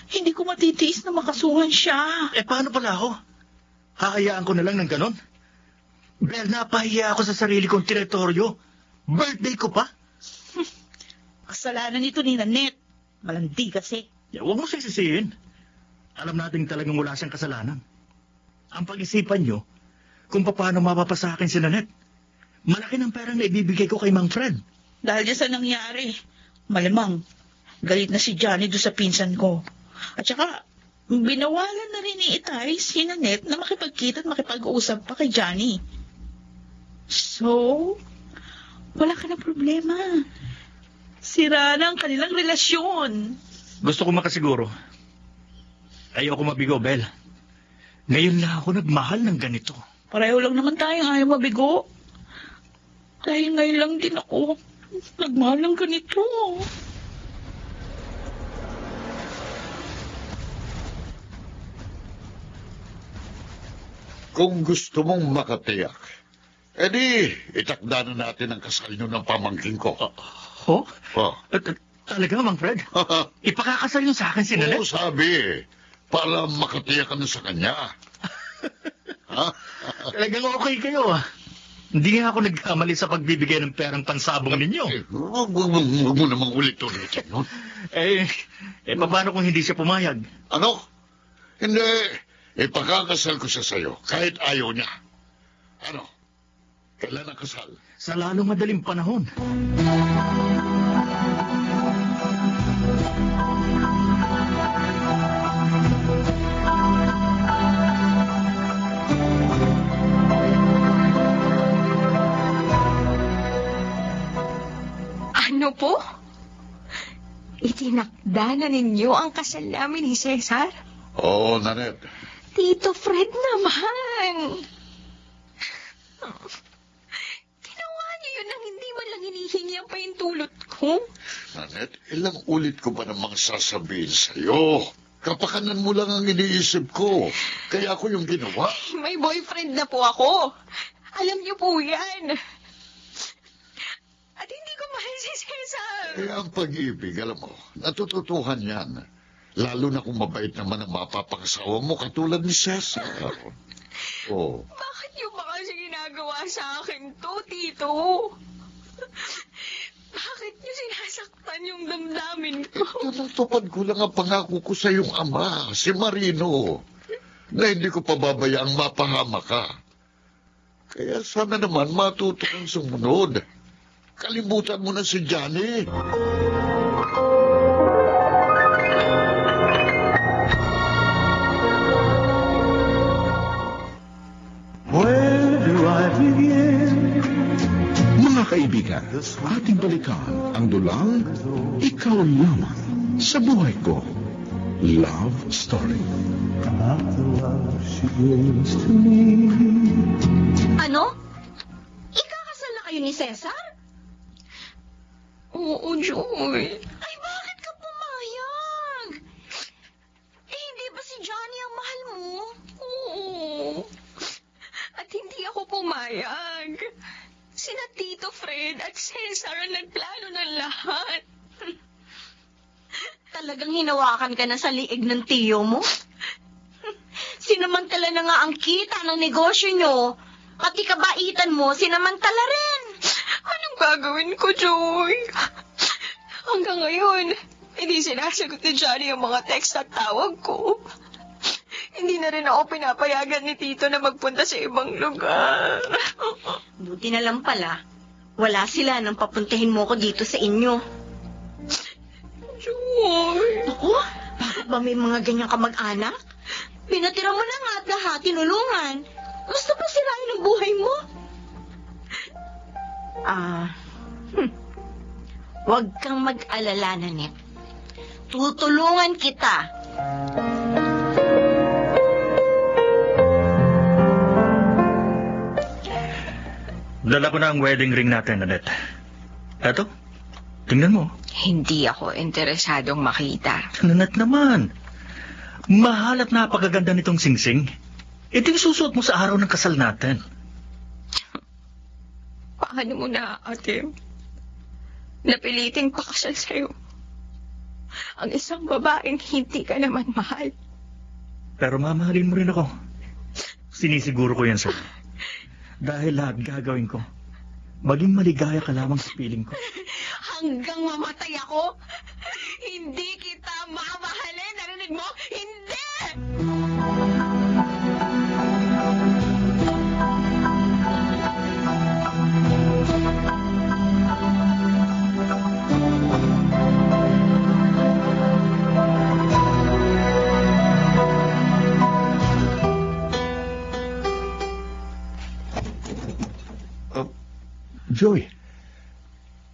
Hindi ko matitiis na makasuhan siya. Eh, paano pala ako? Hahayaan ko na lang ng ganon? Bel, napahiya ako sa sarili kong teritoryo. Birthday ko pa. Kasalanan nito ni Nanette. Malandi kasi. Huwag mo sisisihin. Alam natin talagang wala siyang kasalanan. Ang pag-isipan nyo, kung paano mapapasa akin si Nanette. Malaki ng perang na ibibigay ko kay Mang Fred. Dahil dyan sa nangyari, malamang, galit na si Johnny doon sa pinsan ko. At saka, binawalan na rin ni Itay si Nanette na makipagkita at makipag-usap pa kay Johnny. So, wala ka na problema. Sira na ang kanilang relasyon. Gusto ko makasiguro. Ayoko mabigo, Bel. Ngayon na ako nagmahal ng ganito. Pareho lang naman tayong ayaw mabigo. Dahil ngayon lang din ako nagmahal ng ganito. Kung gusto mong makatiyak, edi itakda na natin ang kasal nyo ng pamangking ko. Ho? Oh. Talaga, Mang Fred? Ipakakasal yun sa akin si Oo, Nanette? sabi. Para makatiyak ka na sa kanya. Ha? Talagang okay kayo, ah. Hindi nga ako nagkamali sa pagbibigay ng perang pansabong ninyo. Huwag mo namang ulit-ulitin nun. Paano kung hindi siya pumayag? Ano? Hindi. Ipakakasal ko siya sa'yo, kahit ayaw niya. Ano? Kailan ang kasal? Sa lalong madaling panahon. Ano po? Itinakda na ninyo ang kasal namin ni Cesar? Oo, Nanette. Tito Fred naman. Ginawa niyo yun nang hindi man lang hinihingi ang paintulot ko. Nanette, ilang ulit ko ba namang sasabihin sa'yo? Kapakanan mo lang ang iniisip ko. Kaya ako yung ginawa. May boyfriend na po ako. Alam niyo po yan. At hindi ko mahal si Cesar. Kaya ang pag-ibig, alam mo, natututuhan yan. Lalo na kung mabait naman ang mapapakasawa mo katulad ni Cesar. Oh. Bakit niyo ba kasi ginagawa sa akin to, Tito? Bakit niyo sinasaktan yung damdamin ko? Natupad ko lang ang pangako ko sa iyong ama, si Marino, na hindi ko pababayaang mapahama ka. Kaya sana naman matuto kang sumunod. Kalimutan mo na si Johnny. Where do I begin? Mga kaibigan, ating balikan ang dulang Ikaw Lamang sa Buhay Ko. Love Story. About the love she brings to me. Ano? Ikakasal na kayo ni Cesar? Oo, Joy. Ay, bakit ka pumayag? Hindi ba si Johnny ang mahal mo? Oo. At hindi ako pumayag. Sina Tito Fred at Cesar ang nagplano ng lahat. Talagang hinawakan ka na sa liig ng tiyo mo? Sinamantala na nga ang kita ng negosyo nyo. Pati kabaitan mo, sinamantala rin. Anong gagawin ko, Joy? Hanggang ngayon, hindi sinasagot ni Johnny ang mga text at tawag ko. Hindi na rin ako pinapayagan ni Tito na magpunta sa ibang lugar. Buti na lang pala, wala sila nang papuntahin mo ko dito sa inyo. Joy. Naku, bakit ba may mga ganyan kamag-anak? Pinatira mo na nga at lahat, tinulungan. Gusto pa sirain ang buhay mo? Huwag kang mag-alala, Nanette. Tutulungan kita. Dala ko na ang wedding ring natin, Nanette. Eto, tingnan mo. Hindi ako interesadong makita. Nanette naman. Mahal at napakaganda nitong singsing. Ito yung susuot mo sa araw ng kasal natin. Paano mo na, ate? Napiliting pakasal sa'yo. Ang isang babaeng hindi ka naman mahal. Pero mamahalin mo rin ako. Sinisiguro ko yan sa'yo. Dahil lahat gagawin ko. Maging maligaya ka lamang sa piling ko. Hanggang mamatay ako, hindi kita mamahalin. Narinig mo? Hindi! Joy,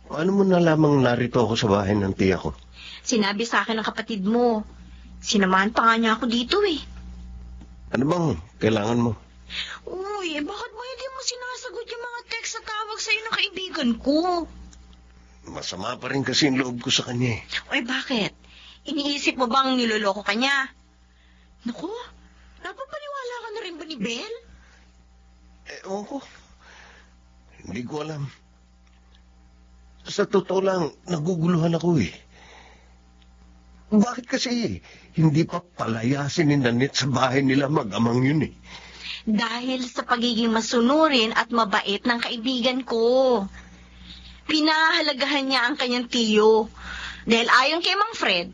paano mo nalamang narito ako sa bahay ng tiya ko? Sinabi sa akin ng kapatid mo. Sinamahan pa nga niya ako dito eh. Ano bang kailangan mo? Uy, bakit mo hindi mo sinasagot yung mga text sa tawag sa'yo ng kaibigan ko? Masama pa rin kasi yung loob ko sa kanya eh. Uy, bakit? Iniisip mo bang niloloko ka niya? Naku, napapaniwala ka na rin ba ni Belle? Ewan ko. Hindi ko alam. Sa totoo lang, naguguluhan ako eh. Bakit kasi hindi pa palayasin ni Nanette sa bahay nila mag-amang yun eh? Dahil sa pagiging masunurin at mabait ng kaibigan ko. Pinahalagahan niya ang kanyang tiyo. Dahil ayon kay Mang Fred,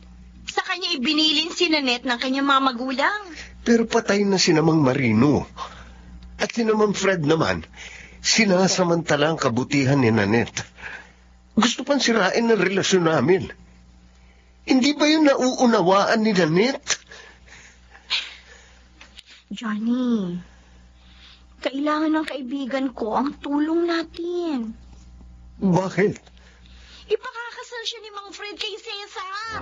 sa kanya ibinilin si Nanette ng kanyang mga magulang. Pero patay na si Namang Marino. At si Namang Fred naman, sinasamantala ang kabutihan ni Nanette. Gusto pang sirain ang relasyon namin. Hindi ba yun nauunawaan ni Nanette? Johnny, kailangan ng kaibigan ko ang tulong natin. Bakit? Ipakakasal siya ni Mang Fred kay Cesar.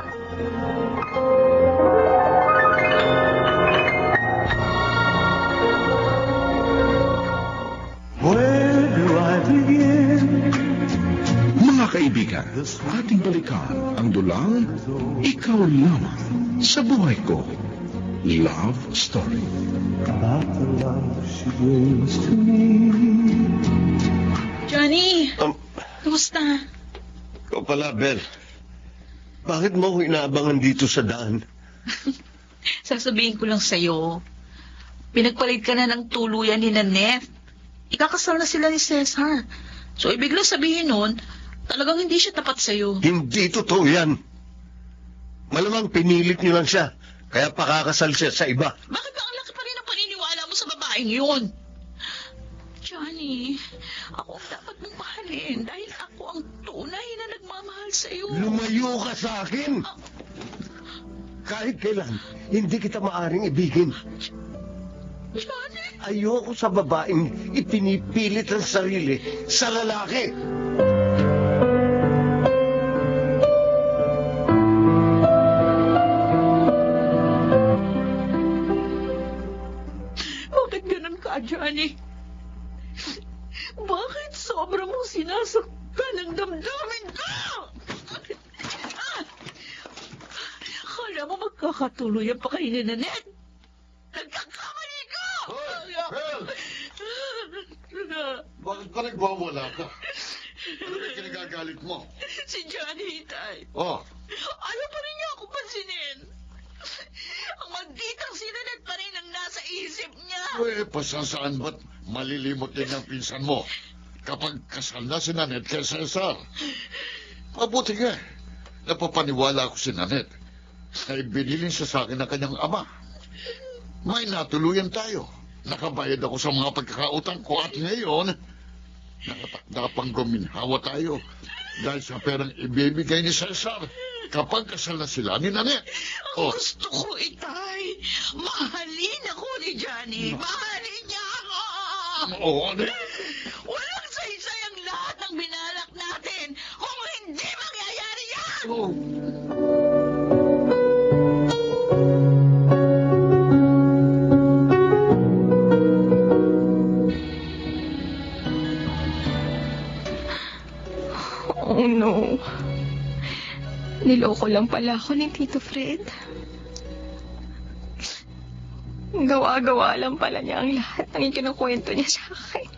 Where do I begin? Mga kaibigan, ating balikan ang dulang Ikaw Lamang sa Buhay Ko. Love Story. About the love she brings to me. Johnny, kumusta? Ikaw pala, Belle. Bakit mo ako inaabangan dito sa daan? Sasabihin ko lang sa'yo, pinagpalit ka na ng tuluyan ni Nanette. Ikakasal na sila ni Cesar. So, ibig lang sabihin nun, talagang hindi siya tapat sa'yo. Hindi totoo yan. Malamang pinilit niyo lang siya, kaya pakakasal siya sa iba. Bakit ba ang laki pa rin ang paniniwala mo sa babaeng yun? Johnny, ako ang dapat mong mahalin dahil ako ang tunay na nagmamahal sa'yo. Lumayo ka sa akin! Kahit kailan, hindi kita maaring ibigin. Johnny! Ayoko sa babaeng ipinipilit ang sarili sa lalaki. Bakit ganun ka, Johnny? Bakit sobra mong sinasaktan ang damdamin ko? Akala mo magkakatuluyan pa kayo ni Nanette? Nagkakamali ko! Belle! Bakit pa nagwawala ka? Ano ba kinagagalit mo? Si Johnny, Tay. Oh, Ayaw pa rin niya ako pansinin. Ang magditang sinanet pa rin ang nasa isip niya. pasasaan ba't malilimot din ang pinsan mo kapag kasal na si Nanette kay Cesar? Mabuti nga. Napapaniwala ako si Nanette ay binilin siya sa akin ng kanyang ama. May natuluyan tayo. Nakabayad ako sa mga pagkakautang ko at ngayon, nakatakda pang guminhawa tayo dahil sa perang ibibigay ni Cesar kapag kasal na sila ni Nanette. Ang gusto ko, Itay, mahalin ako ni Johnny. Mahalin niya ako. Oo, Walang saysay ang lahat ng binalak natin kung hindi mangyayari yan. Oh no. Niloko lang pala ako ni Tito Fred. Gawa-gawa lang pala niya ang lahat ng ikinukwento niya sa akin.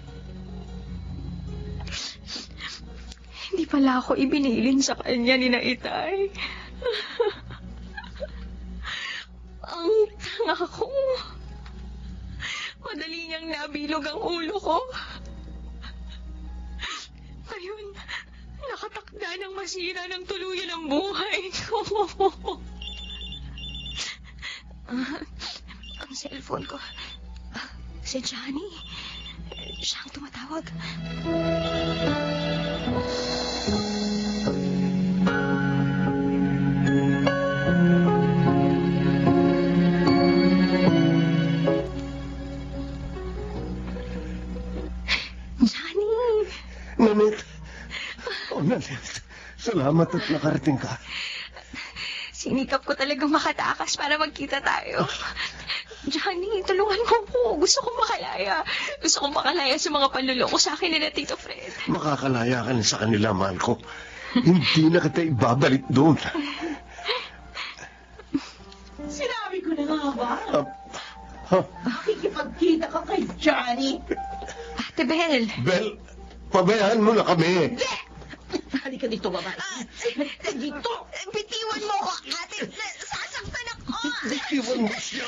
Hindi pala ako ibinilin sa kanya ni Naitay. Ang tanga ko. Madali niyang nabilog ang ulo ko. Ngayon, nakatakda ng masira ng tuluyan ang buhay ko. Ang cellphone ko. Si Johnny. Siya ang tumatawag. Johnny! Nanette! Oh, Nanette. Salamat at nakarating ka. Sinikap ko talagang makatakas para magkita tayo. Johnny, tulungan mo po. Gusto kong makalaya. Gusto kong makalaya sa mga panluloko sa akin nila, Tito Fred. Makakalaya ka na sa kanila, mahal ko. Hindi na kita ibabalik doon. Sinabi ko na nga ba? Ha? Makikipagkita ka kay Johnny. Ate Bel. Bel, pabayaan mo na kami. Halika dito, babae. Dito. Bitiwan mo ko, ate. Sasaktan ako. Bitiwan mo siya.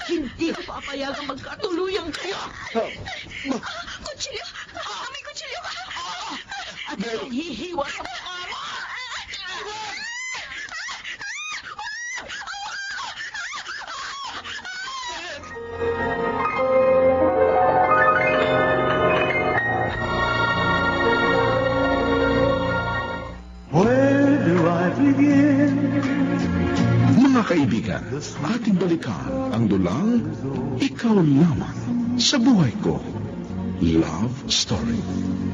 Hindi ko papayagang magkatuluyan kayo. Kutsilyo! May kutsilyo ka! At ang hihiwa sa mukha mo. Where do I begin? Mga kaibigan, ating balikan ang dulang Ikaw Lamang sa Buhay Ko. Love Story.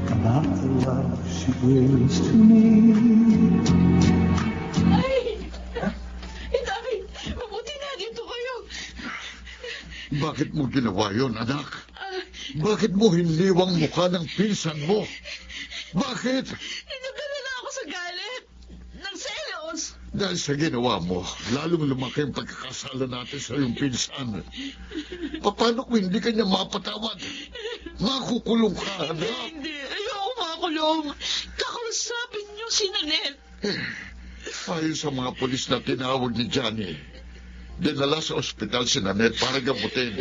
About the love she brings to me. Ay! Itay! Mabuti na dito kayo. bakit mo ginawa yun, anak? Bakit mo hiniwang mukha ng pinsan mo? Bakit? Nagdala ako sa galit. Ng selos. Dahil sa ginawa mo, lalong lumaki ang pagkakasala natin sa iyong pinsan. Paano kung hindi ka niya mapatawad? Makukulong ka, anak. Hindi. Ayoko makulong. Kakausapin niyo si Nanette. Ayon sa mga pulis na tinawag ni Johnny, dinala sa ospital si Nanette para gamutin.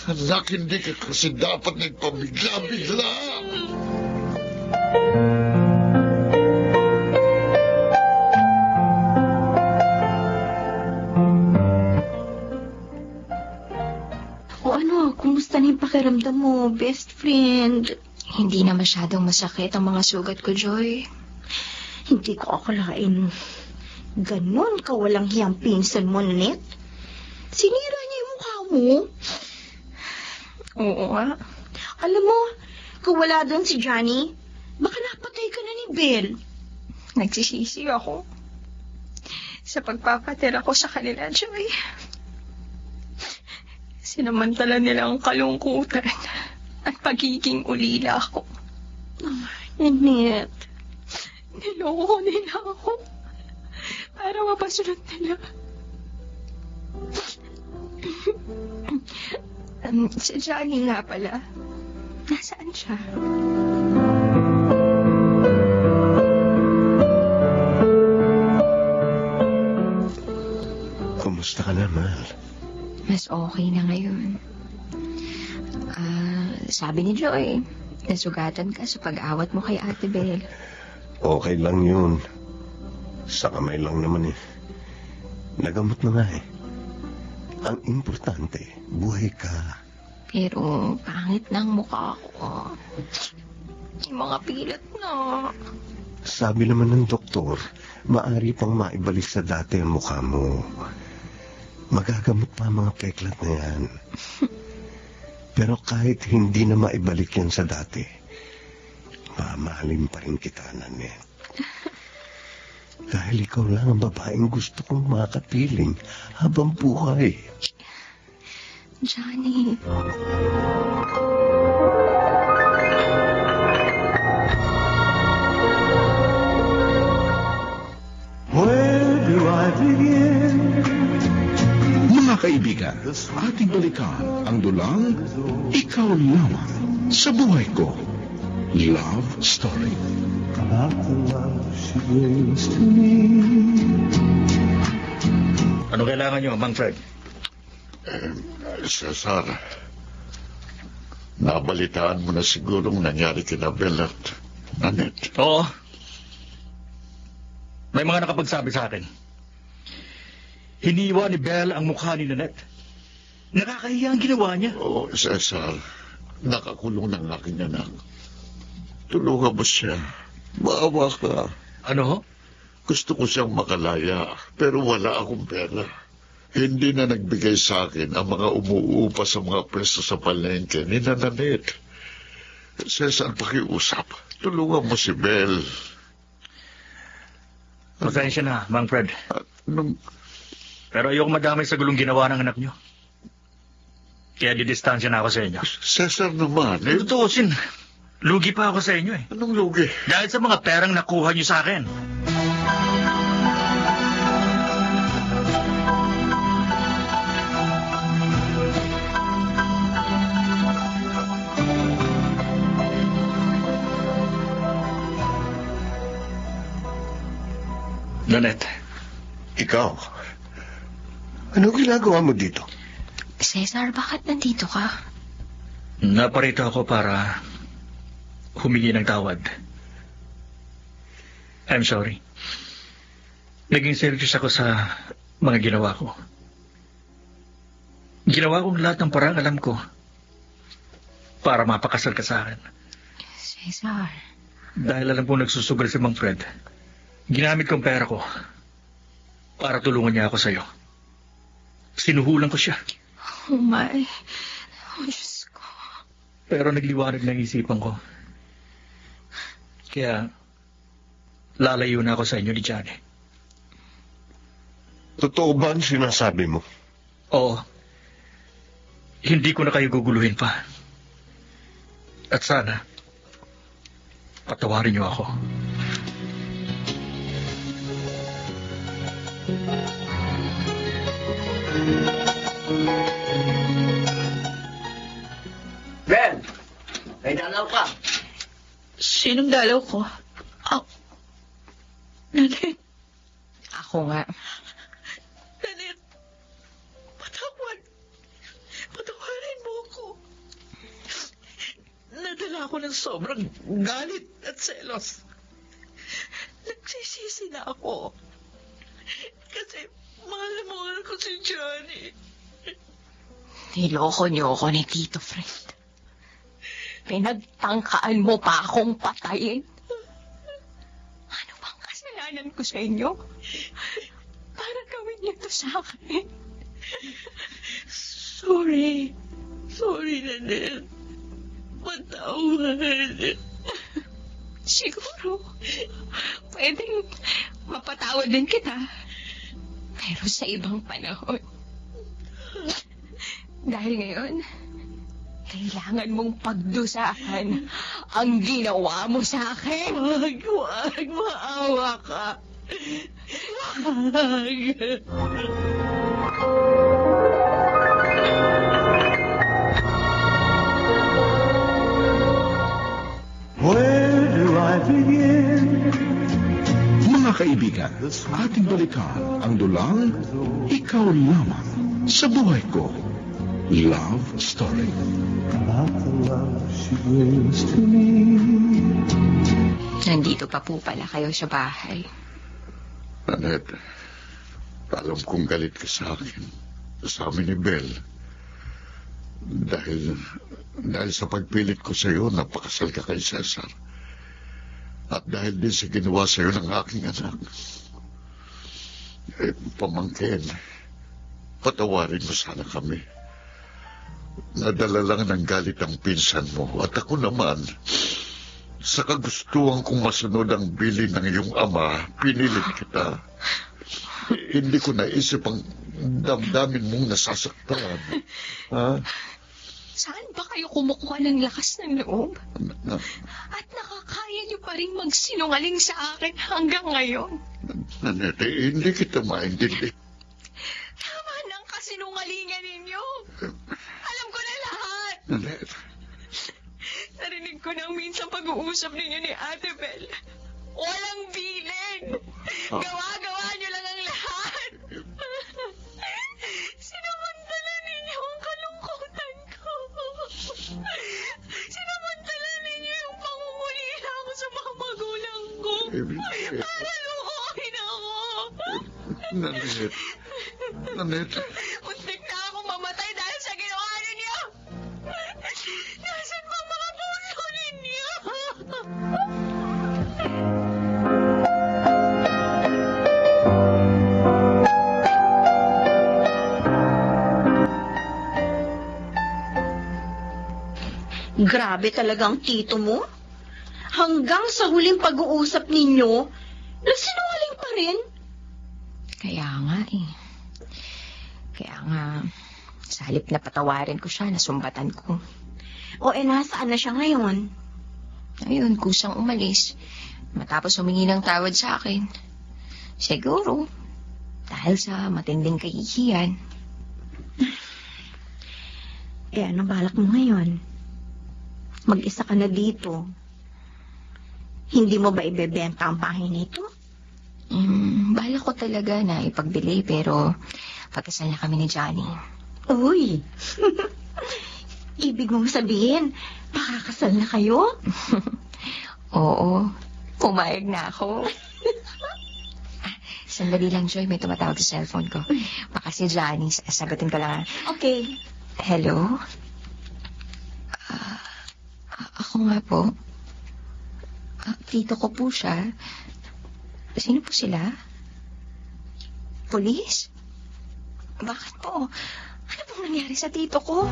Anak, hindi ka kasi dapat nagpabigla-bigla. O ano, kumusta na yung pakiramdam mo, best friend? Hindi na masyadong masakit ang mga sugat ko, Joy. Hindi ko akalain. Ganon ka walang hiyang pinsan mo, Nanette. Sinira niya yung mukha mo. Oo nga. Alam mo, kung wala doon si Johnny, baka napatay ka na ni Belle. Nagsisisi ako sa pagpapatira ko sa kanila, Joy. Sinamantala nila ang kalungkutan at pagiging ulila ko. Nanette. Niloko nila ako para mapasunod nila. Si Johnny nga pala. Nasaan siya? Kumusta ka na, mahal? Mas okay na ngayon. Sabi ni Joy, nasugatan ka sa pag-awat mo kay Ate Bel. Okay lang yun. Sa kamay lang naman eh. Nagamot na nga eh. Ang importante, buhay ka. Pero pangit ng mukha ko. Yung mga pilat na. Sabi naman ng doktor, maari pang maibalik sa dati ang mukha mo. Magagamot pa ang mga peklat na yan. Pero kahit hindi na maibalik yan sa dati, mamahalin pa rin kita, Nanette. Dahil ikaw lang ang babaeng gusto kong makapiling habang buhay. Johnny. Where do I begin? Mga kaibigan, ating balikan ang dulang Ikaw Lamang sa Buhay Ko. Love Story. About the love she brings to me. Ano kailangan nyo, Mang Fred? Cesar, nabalitaan mo na sigurong nangyari kina Bel at Nanette. Oo. May mga nakapagsabi sa akin. Hiniwa ni Bel ang mukha ni Nanette. Nakakahiya ang ginawa niya. Oo, Cesar, nakakulong ng aking anak. Tulungan mo siya. Maawa ka. Ano ho? Gusto ko siyang makalaya, pero wala akong pera. Hindi na nagbigay sa akin ang mga umuupa sa mga pwesto sa palengke ni Nanette. Cesar, pakiusap. Tulungan mo si Bel. Pasensya na, Mang Fred. At nung... Pero ayoko madamay sa gulong ginawa ng anak nyo. Kaya didistansya na ako sa inyo. Cesar naman, eh. Tutusin. Lugi pa ako sa inyo eh. Anong lugi? Dahil sa mga perang nakuha nyo sa akin. Nanette. Ikaw, ano ginagawa mo dito? Cesar, bakit nandito ka? Naparito ako para humingi ng tawad. I'm sorry. Naging serious ako sa mga ginawa ko. Ginawa kong lahat ng parang alam ko para mapakasal ka sa akin. Cesar. Dahil alam kong nagsusugal si Mang Fred, ginamit kong pera ko para tulungan niya ako sa'yo. Sinuhulan ko siya. Oh my. Oh, Diyos ko. Pero nagliwanag ng isipan ko. Kaya, lalayo na ako sa inyo ni Johnny. Totoo ba ang sinasabi mo? Oo. Hindi ko na kayo guguluhin pa. At sana, patawarin niyo ako. Ben! May dalaw ka. Sinong dalaw ko? Nanette. Ako nga. Nanette. Patawarin mo ako. Nadala ako ng sobrang galit at selos. Nagsisisi na ako. Kasi mahal ko si Johnny. Niloko niyo ako ni Tito Fred. Pinagtangkaan mo pa akong patayin. Ano bang kasalanan ko sa inyo? Para gawin niyo to sa akin. Sorry, Nanette. Patawad. Siguro, pwedeng mapatawad din kita. Pero sa ibang panahon. Dahil ngayon, kailangan mong pagdusahan ang ginawa mo sa akin. Wag, maawa ka. Wag. Ating balikan ang dulang Ikaw Lamang sa Buhay Ko. Love Story. About the love she brings to me. Nandito pa po pala kayo sa bahay. Nanette, alam kong galit ka sa akin, sa amin ni Belle. Dahil sa pagpilit ko sa iyo, napakasal ka kay Cesar. At dahil din sa ginawa sa iyo ng aking anak. Pamangkin, patawarin mo sana kami. Nadala lang ng galit ang pinsan mo at ako naman, sa kagustuhan kong masunod ang bilin ng iyong ama, pinilit kita. Hindi ko naisip ang damdamin mong nasasaktan. Ha? Saan ba kayo kumukuha ng lakas ng loob? At nakakaya niyo pa rin magsinungaling sa akin hanggang ngayon? Nanette, hindi kita maintindihan. Tama ng kasinungalingan ninyo. Alam ko na lahat. Nanette. Narinig ko nang minsan pag-uusap ninyo ni Ate Belle. Walang bilin. Gawa-gawa niyo lang ang lahat. Sinamantala ninyo ang kalungkutan ko. Sinamantala ninyo yung pangungulila ko sa mga magulang ko. Para lukuhin ako. Nanette. Nanette. Muntik na akong mamatay dahil sa ginawa ninyo. Nasaan ba mga puso ninyo? Grabe talagang tito mo. Hanggang sa huling pag-uusap ninyo, nagsinungaling pa rin. Kaya nga eh. Kaya nga, sa halip na patawarin ko siya, nasumbatan ko. O nasaan na siya ngayon? Ayun, kusang umalis. Matapos humingi ng tawad sa akin. Siguro, dahil sa matinding kahihiyan. Anong balak mo ngayon? Mag-isa ka na dito. Hindi mo ba ibebenta ang bahay nito? Balak ko talaga na ipagbili, pero pagkasal na kami ni Johnny. Uy! Ibig mong sabihin, pakakasal na kayo? Oo, pumayag na ako. Sandali lang, Joy, may tumatawag sa cellphone ko. Baka si Johnny, sagutin ko lang. Okay. Hello? Ako nga po. Tito ko po siya. Sino po sila? Police? Bakit po? Ano pong nangyari sa tito ko?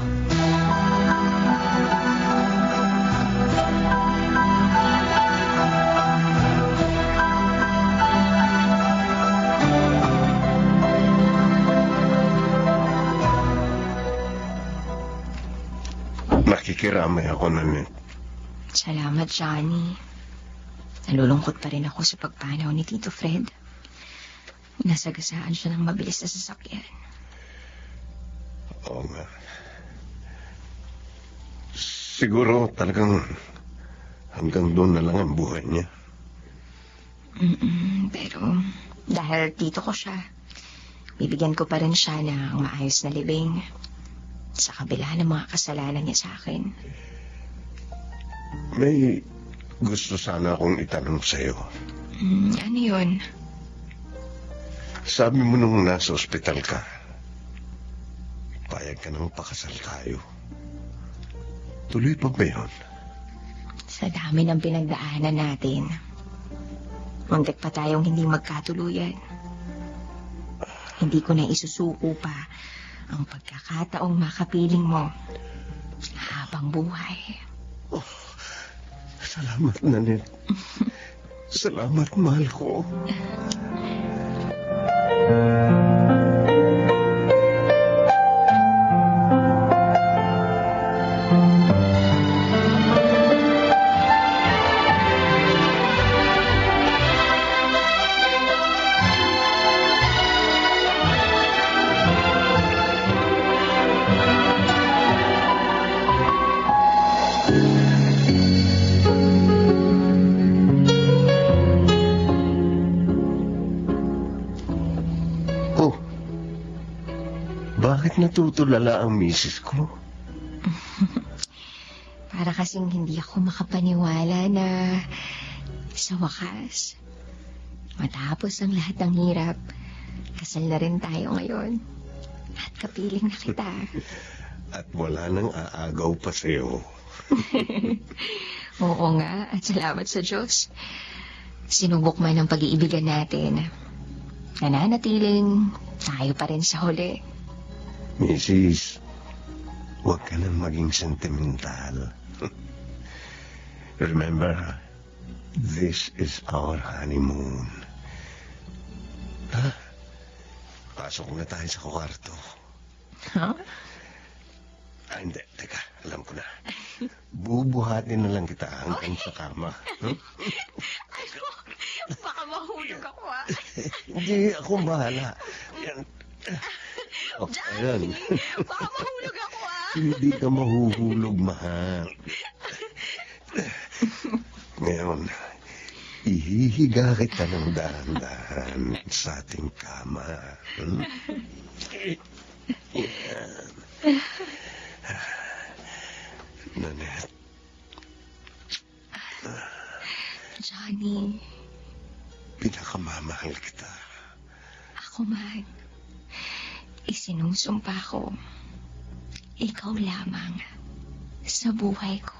Nakikiramay ako, Nanette. Salamat, Johnny. Nalulungkot pa rin ako sa pagpanaw ni Tito Fred. Nasagasaan siya ng mabilis na sasakyan. Oo nga. Siguro talagang hanggang doon na lang ang buhay niya. Pero dahil tito ko siya, bibigyan ko pa rin siya ng maayos na libing sa kabila ng mga kasalanan niya sa akin. May gusto sana akong itanong sa'yo. Ano yun? Sabi mo nung nasa ospital ka, payag ka nang pakasal tayo. Tuloy pa ba yun? Sa dami ng pinagdaanan natin, muntik pa tayong hindi magkatuluyan. Hindi ko na isusuko pa ang pagkakataong makapiling mo habang buhay. Oh, salamat, Nanette. Salamat, mahal ko. natutulala ang misis ko? Para kasing hindi ako makapaniwala na sa wakas, matapos ang lahat ng hirap, kasal na rin tayo ngayon. At kapiling na kita. At wala nang aagaw pa sa'yo. Oo nga, at salamat sa Diyos. Sinubok man ang pag-iibigan natin. Nananatiling tayo pa rin sa huli. Mrs., huwag ka nang maging sentimental. Remember, this is our honeymoon. Ha? Pasok na tayo sa kwarto. Huh? Hindi. Teka, alam ko na. Bubuhatin na lang kita hanggang sa kama. Ako, baka mahulog ako Hindi, ako bahala. Yan. Oh, ayan. Baka mahulog ako Hindi ka mahuhulog, mahal. Ngayon, ihihiga kita ng dahan-dahan sa ating kama. Yan. Nanette. Johnny, Pinakamamahal kita. ako man. Isinusumpa ko. Ikaw lamang sa buhay ko.